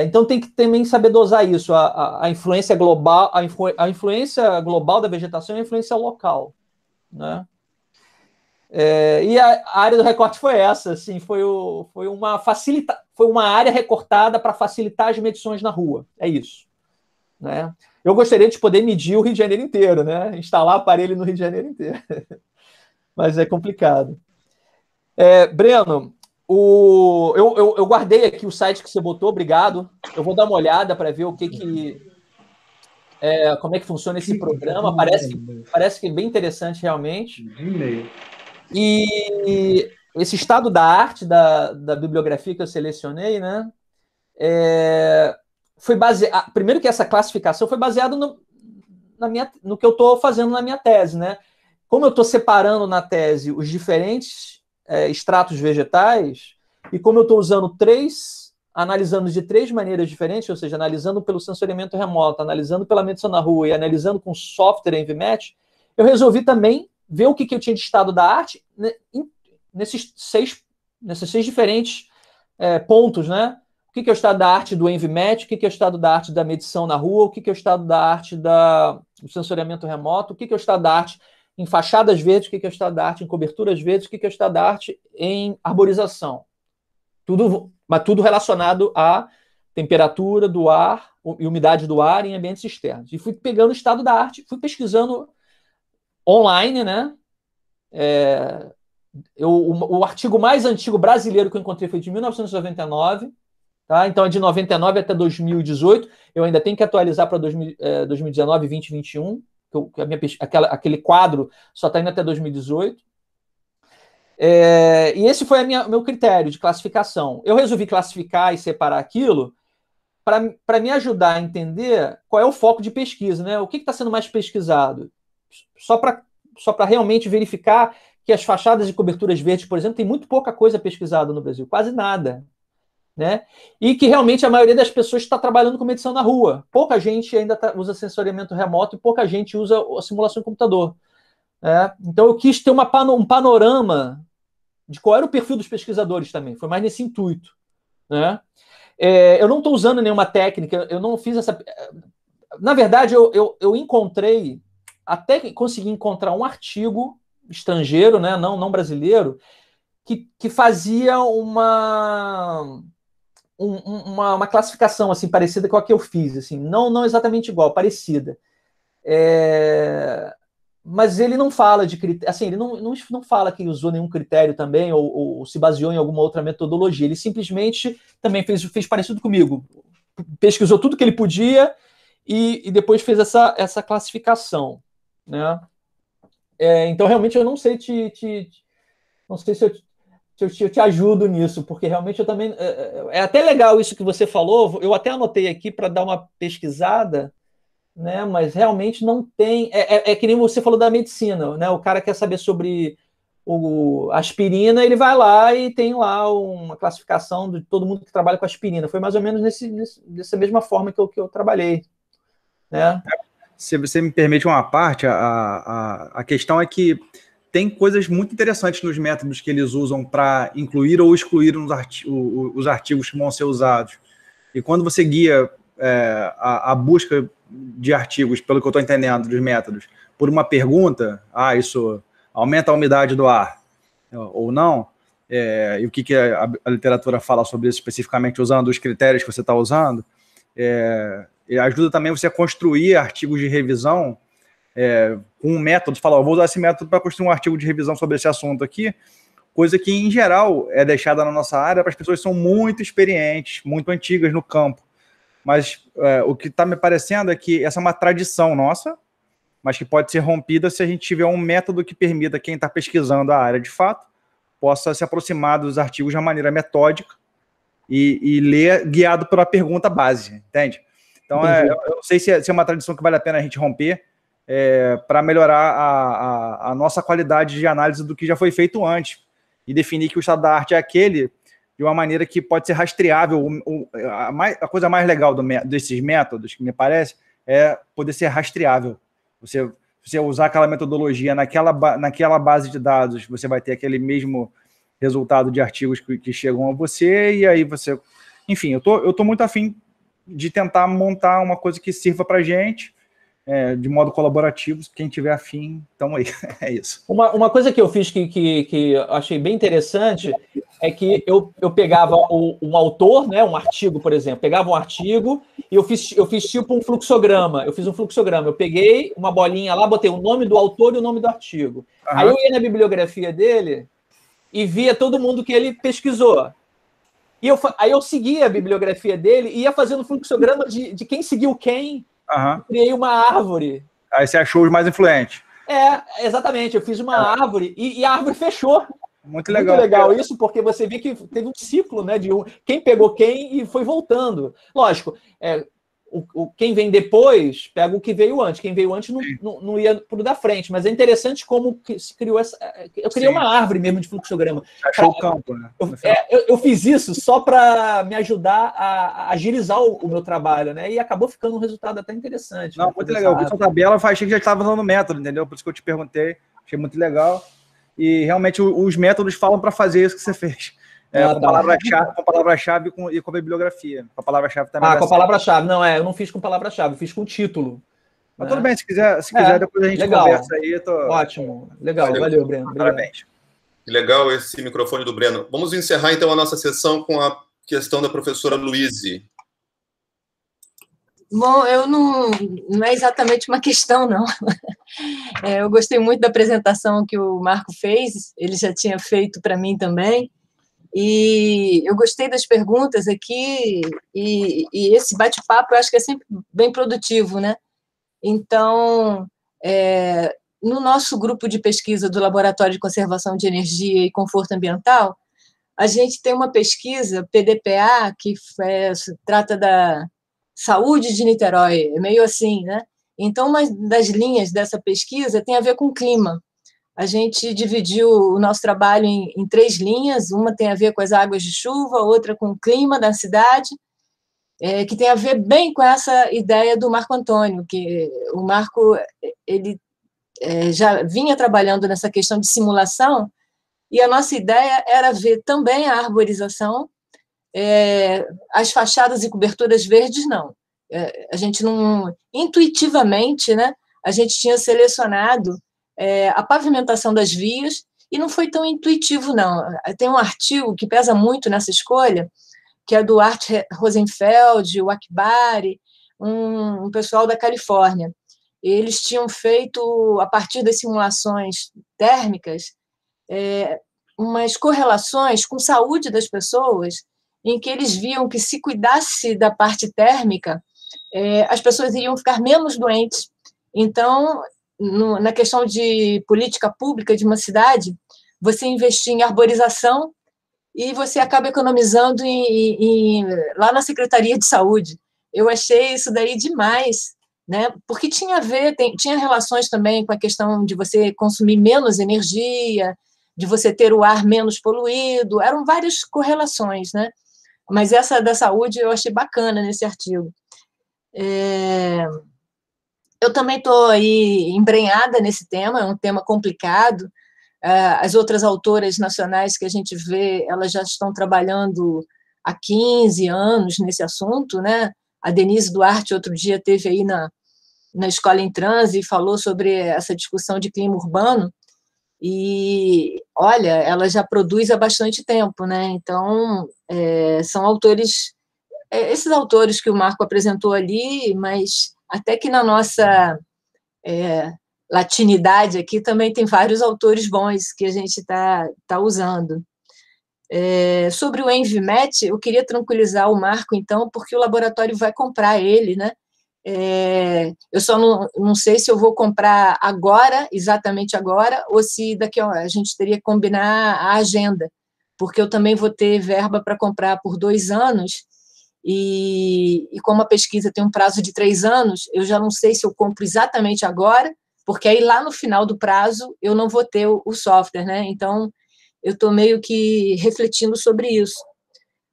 S3: Então tem que também saber dosar isso, a influência global, a influência global da vegetação e a influência local, né? E a área do recorte foi essa, assim, foi uma área recortada para facilitar as medições na rua, é isso, né? Eu gostaria de poder medir o Rio de Janeiro inteiro, né? Instalar aparelho no Rio de Janeiro inteiro, mas é complicado. Breno, eu guardei aqui o site que você botou, obrigado. Eu vou dar uma olhada para ver como é que funciona esse programa. Parece que é bem interessante realmente. E esse estado da arte da bibliografia que eu selecionei, né? Foi baseado. Primeiro que essa classificação foi baseada no que eu estou fazendo na minha tese, né? Como eu estou separando na tese os diferentes extratos vegetais, e como eu estou analisando de três maneiras diferentes, ou seja, analisando pelo sensoriamento remoto, analisando pela medição na rua e analisando com software EnviMatch, eu resolvi também ver o que eu tinha de estado da arte, né, nesses seis diferentes pontos, né? O que é o estado da arte do EnViMet, o que é o estado da arte da medição na rua, o que é o estado da arte do sensoriamento remoto, o que é o estado da arte em fachadas verdes, o que é o estado da arte em coberturas verdes, o que é o estado da arte em arborização. Mas tudo relacionado à temperatura do ar e umidade do ar em ambientes externos. E fui pegando o estado da arte, fui pesquisando online, né? O artigo mais antigo brasileiro que eu encontrei foi de 1999, tá? Então é de 99 até 2018. Eu ainda tenho que atualizar para 2019, 20, 21. Aquele quadro só está indo até 2018. E esse foi meu critério de classificação. Eu resolvi classificar e separar aquilo para me ajudar a entender qual é o foco de pesquisa, né? O que está sendo mais pesquisado? Só para realmente verificar que as fachadas e coberturas verdes, por exemplo, tem muito pouca coisa pesquisada no Brasil, quase nada, né? E que realmente a maioria das pessoas está trabalhando com medição na rua. Pouca gente ainda usa sensoriamento remoto e pouca gente usa a simulação em computador. Então eu quis ter um panorama de qual era o perfil dos pesquisadores também. Foi mais nesse intuito, né? Eu não estou usando nenhuma técnica, eu não fiz essa... Na verdade, eu encontrei, até consegui encontrar um artigo estrangeiro, né, não brasileiro, que fazia uma classificação assim, parecida com a que eu fiz, assim, não exatamente igual, parecida. Mas ele não fala de critério, assim, ele não fala que usou nenhum critério também, ou se baseou em alguma outra metodologia. Ele simplesmente também fez parecido comigo. Pesquisou tudo que ele podia e depois fez essa classificação, né? Então, realmente, eu não sei não sei se eu te ajudo nisso, porque realmente eu também... É até legal isso que você falou, eu até anotei aqui para dar uma pesquisada, né? Mas realmente não tem... que nem você falou da medicina, né? O cara quer saber sobre aspirina, ele vai lá e tem lá uma classificação de todo mundo que trabalha com aspirina. Foi mais ou menos dessa mesma forma que eu trabalhei, né?
S5: Se você me permite uma parte, a questão é que tem coisas muito interessantes nos métodos que eles usam para incluir ou excluir os artigos que vão ser usados. E quando você guia a busca de artigos, pelo que eu estou entendendo dos métodos, por uma pergunta, isso aumenta a umidade do ar, ou não, e o que a literatura fala sobre isso especificamente, usando os critérios que você está usando, ajuda também você a construir artigos de revisão com um método. Você fala, vou usar esse método para construir um artigo de revisão sobre esse assunto aqui, coisa que, em geral, é deixada na nossa área para as pessoas que são muito experientes, muito antigas no campo. Mas o que está me parecendo é que essa é uma tradição nossa, mas que pode ser rompida se a gente tiver um método que permita quem está pesquisando a área de fato possa se aproximar dos artigos de uma maneira metódica e ler guiado pela pergunta base, entende? Então, eu não sei se é uma tradição que vale a pena a gente romper para melhorar a nossa qualidade de análise do que já foi feito antes e definir que o estado da arte é aquele de uma maneira que pode ser rastreável. A coisa mais legal desses métodos, que me parece, é poder ser rastreável. Você usar aquela metodologia naquela base de dados, você vai ter aquele mesmo resultado de artigos que chegam a você, e aí você... Enfim, eu tô muito afim de tentar montar uma coisa que sirva para a gente, de modo colaborativo. Quem tiver afim, então aí, é isso.
S3: Uma coisa que eu fiz que eu achei bem interessante é que eu pegava um autor, né, um artigo, por exemplo, pegava um artigo e eu fiz tipo um fluxograma. Eu fiz um fluxograma. Eu peguei uma bolinha lá, botei o nome do autor e o nome do artigo. Uhum. Aí eu ia na bibliografia dele e via todo mundo que ele pesquisou. E aí eu seguia a bibliografia dele e ia fazendo fluxograma de quem seguiu quem. Uhum. Criei uma árvore.
S5: Aí você achou os mais influentes.
S3: Exatamente. Eu fiz uma árvore e a árvore fechou.
S5: Muito legal.
S3: Muito legal isso, porque você vê que teve um ciclo, né, de quem pegou quem e foi voltando. Lógico, quem vem depois pega o que veio antes. Quem veio antes não ia pro da frente, mas é interessante como se criou essa... Eu criei uma árvore mesmo de fluxograma.
S5: Achou o campo, né?
S3: Eu fiz isso só para me ajudar a agilizar o meu trabalho, né? E acabou ficando um resultado até interessante.
S5: Não, muito legal. A tabela achei que já estava usando o método, entendeu? Por isso que eu te perguntei. Achei muito legal. E realmente os métodos falam para fazer isso que você fez. Com palavra-chave e com a bibliografia. Com a palavra-chave também.
S3: Com a palavra-chave. Não, eu não fiz com palavra-chave, eu fiz com título.
S5: Mas tudo bem, se quiser depois a gente conversa aí.
S3: Ótimo, legal, valeu, Breno.
S5: Parabéns.
S1: Legal esse microfone do Breno. Vamos encerrar, então, a nossa sessão com a questão da professora Luíse.
S7: Bom, eu não é exatamente uma questão, não. Eu gostei muito da apresentação que o Marco fez, ele já tinha feito para mim também, e eu gostei das perguntas aqui, e esse bate-papo eu acho que é sempre bem produtivo, né? Então, no nosso grupo de pesquisa do Laboratório de Conservação de Energia e Conforto Ambiental, a gente tem uma pesquisa, PDPA, que trata da saúde de Niterói, é meio assim, né? Então, uma das linhas dessa pesquisa tem a ver com o clima. A gente dividiu o nosso trabalho em 3 linhas, uma tem a ver com as águas de chuva, outra com o clima da cidade, que tem a ver bem com essa ideia do Marco Antônio, que o Marco ele já vinha trabalhando nessa questão de simulação, e a nossa ideia era ver também a arborização, as fachadas e coberturas verdes, não. A gente não... Intuitivamente, né, a gente tinha selecionado a pavimentação das vias, e não foi tão intuitivo, não. Tem um artigo que pesa muito nessa escolha, que é do Art Rosenfeld, o Akbari, um pessoal da Califórnia. Eles tinham feito, a partir das simulações térmicas, umas correlações com a saúde das pessoas, em que eles viam que, se cuidasse da parte térmica, as pessoas iriam ficar menos doentes. Então, na questão de política pública de uma cidade, você investir em arborização e você acaba economizando lá na Secretaria de Saúde. Eu achei isso daí demais, né? Porque tinha relações também com a questão de você consumir menos energia, de você ter o ar menos poluído, eram várias correlações, né? Mas essa da saúde eu achei bacana nesse artigo. Eu também estou aí embrenhada nesse tema, é um tema complicado. As outras autoras nacionais que a gente vê, elas já estão trabalhando há 15 anos nesse assunto, né? A Denise Duarte, outro dia, esteve aí na Escola em Transe e falou sobre essa discussão de clima urbano, e, olha, ela já produz há bastante tempo, né? Então, são autores, esses autores que o Marco apresentou ali, mas até que na nossa latinidade aqui também tem vários autores bons que a gente está usando. Sobre o EnviMet, eu queria tranquilizar o Marco, então, porque o laboratório vai comprar ele, né? Eu só não sei se eu vou comprar agora, exatamente agora, ou se daqui a gente teria que combinar a agenda, porque eu também vou ter verba para comprar por 2 anos, e como a pesquisa tem um prazo de 3 anos, eu já não sei se eu compro exatamente agora, porque aí lá no final do prazo eu não vou ter o software, né? Então, eu estou meio que refletindo sobre isso.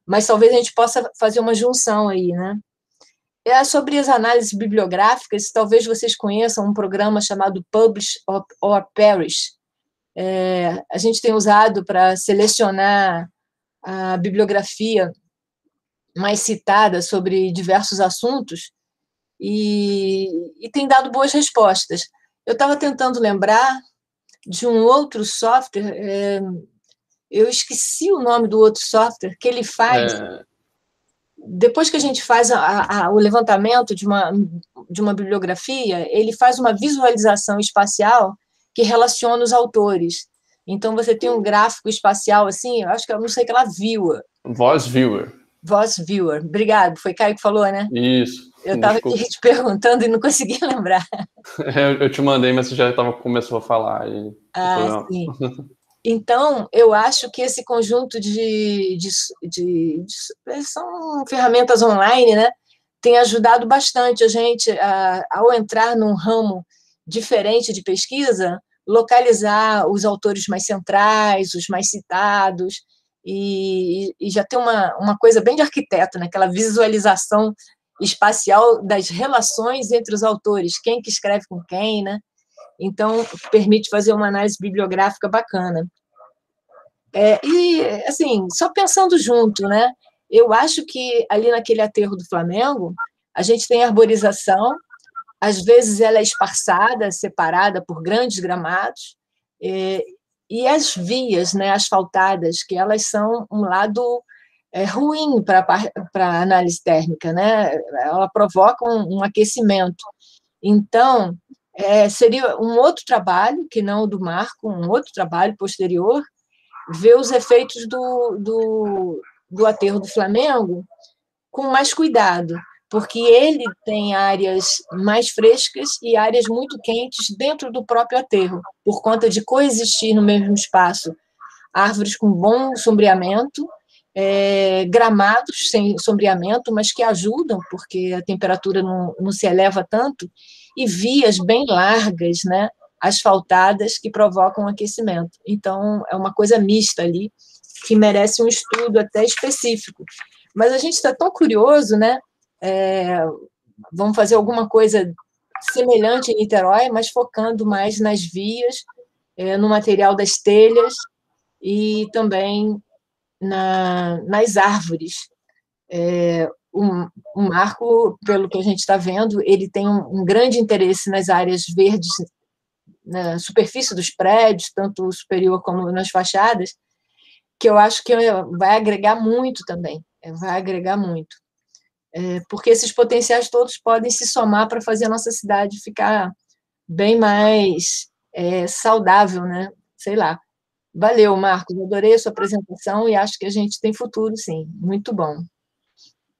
S7: Mas talvez a gente possa fazer uma junção aí, né? Sobre as análises bibliográficas, talvez vocês conheçam um programa chamado Publish or Perish. A gente tem usado para selecionar a bibliografia mais citada sobre diversos assuntos e tem dado boas respostas. Eu estava tentando lembrar de um outro software, eu esqueci o nome do outro software, que ele faz... Depois que a gente faz o levantamento de uma bibliografia, ele faz uma visualização espacial que relaciona os autores. Então, você tem um gráfico espacial, assim, eu acho que eu não sei que ela Viewer. Voice Viewer. Obrigado, foi Caio que falou, né?
S8: Isso.
S7: Eu estava aqui te perguntando e não conseguia lembrar.
S8: Eu te mandei, mas você já começou a falar.
S7: Sim. Então, eu acho que esse conjunto são ferramentas online, né? Tem ajudado bastante a gente, ao entrar num ramo diferente de pesquisa, localizar os autores mais centrais, os mais citados, e já tem uma coisa bem de arquiteto, né? Aquela visualização espacial das relações entre os autores, quem que escreve com quem, né? Então, permite fazer uma análise bibliográfica bacana. E, assim, só pensando junto, né? Eu acho que ali naquele aterro do Flamengo, a gente tem arborização, às vezes ela é esparçada, separada por grandes gramados, e as vias, né, asfaltadas, que elas são um lado ruim para a análise térmica, né? Ela provoca um aquecimento. Então, seria um outro trabalho, que não o do Marco, um outro trabalho posterior, ver os efeitos do aterro do Flamengo com mais cuidado, porque ele tem áreas mais frescas e áreas muito quentes dentro do próprio aterro, por conta de coexistir no mesmo espaço árvores com bom sombreamento, gramados sem sombreamento, mas que ajudam, porque a temperatura não se eleva tanto, e vias bem largas, né, asfaltadas, que provocam aquecimento. Então, é uma coisa mista ali, que merece um estudo até específico. Mas a gente está tão curioso, né? Vamos fazer alguma coisa semelhante em Niterói, mas focando mais nas vias, no material das telhas e também nas árvores. O Marco, pelo que a gente está vendo, ele tem um grande interesse nas áreas verdes, na superfície dos prédios, tanto superior como nas fachadas, que eu acho que vai agregar muito também, vai agregar muito. Porque esses potenciais todos podem se somar para fazer a nossa cidade ficar bem mais saudável, né? Sei lá. Valeu, Marcos, adorei a sua apresentação e acho que a gente tem futuro, sim. Muito bom.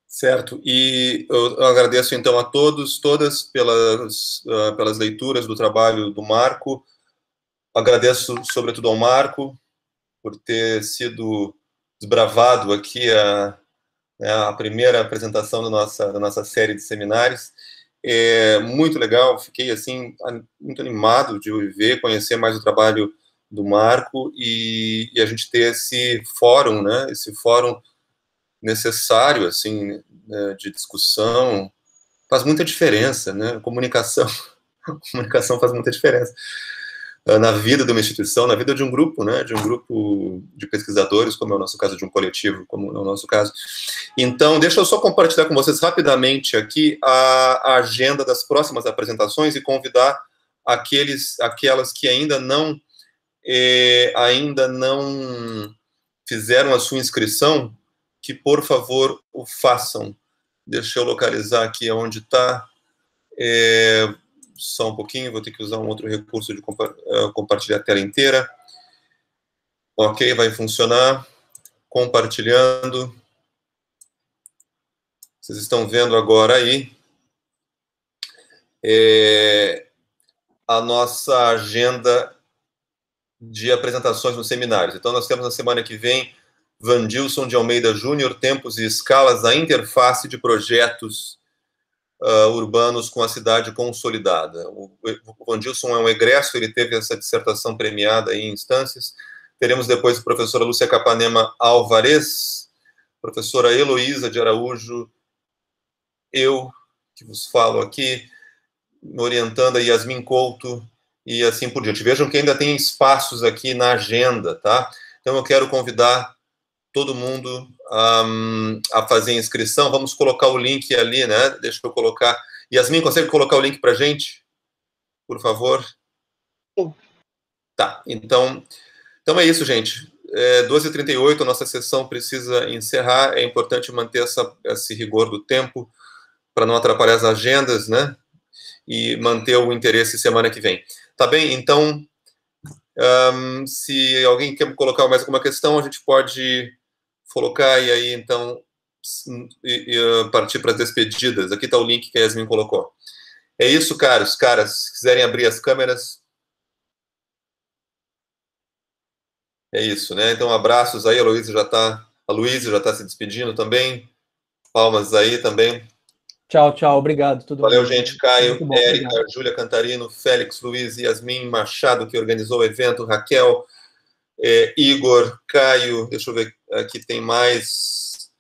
S1: Certo, e eu agradeço então a todos, todas pelas leituras do trabalho do Marco. Agradeço sobretudo ao Marco por ter sido desbravado aqui a primeira apresentação da nossa série de seminários. É muito legal, fiquei assim muito animado de ver, conhecer mais o trabalho do Marco e a gente ter esse fórum, né? Esse fórum necessário, assim, de discussão, faz muita diferença, né? Comunicação faz muita diferença na vida de uma instituição, na vida de um grupo, né? De um grupo de pesquisadores, como é o nosso caso, de um coletivo, como é o nosso caso. Então, deixa eu só compartilhar com vocês rapidamente aqui a agenda das próximas apresentações e convidar aquelas que ainda não fizeram a sua inscrição, que, por favor, o façam. Deixa eu localizar aqui onde está. Só um pouquinho, vou ter que usar um outro recurso de compartilhar a tela inteira. Ok, vai funcionar. Compartilhando. Vocês estão vendo agora aí a nossa agenda de apresentações nos seminários. Então, nós temos na semana que vem Vandilson de Almeida Júnior, Tempos e Escalas, a interface de projetos urbanos com a cidade consolidada. O Vandilson é um egresso, ele teve essa dissertação premiada em instâncias. Teremos depois a professora Lúcia Capanema Alvarez, professora Heloísa de Araújo, eu, que vos falo aqui, orientando a Yasmin Couto, e assim por diante. Vejam que ainda tem espaços aqui na agenda, tá? Então, eu quero convidar todo mundo a fazer a inscrição. Vamos colocar o link ali, né? Deixa eu colocar. Yasmin, consegue colocar o link para a gente? Por favor.
S2: Sim.
S1: Tá, então é isso, gente. 12h38, a nossa sessão precisa encerrar. É importante manter esse rigor do tempo para não atrapalhar as agendas, né? E manter o interesse semana que vem. Tá bem? Então, se alguém quer colocar mais alguma questão, a gente pode colocar e aí, então, partir para as despedidas. Aqui está o link que a Yasmin colocou. É isso, caras. Se quiserem abrir as câmeras. É isso, né? Então, abraços aí. A Luísa já está se despedindo também. Palmas aí também.
S3: Tchau, tchau. Obrigado. Tudo
S1: Valeu,
S3: bom.
S1: gente. Caio,
S3: Muito bom,
S1: Érica,
S3: obrigado.
S1: Júlia Cantarino, Félix, Luiz, Yasmin Machado, que organizou o evento, Raquel, Igor, Caio, deixa eu ver, aqui tem mais,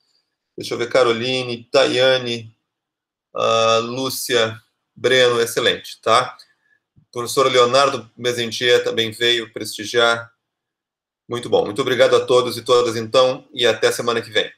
S1: deixa eu ver, Caroline, Tayane, Lúcia, Breno, excelente, tá? professor Leonardo Mesentier também veio prestigiar. Muito bom. Muito obrigado a todos e todas, então, e até semana que vem.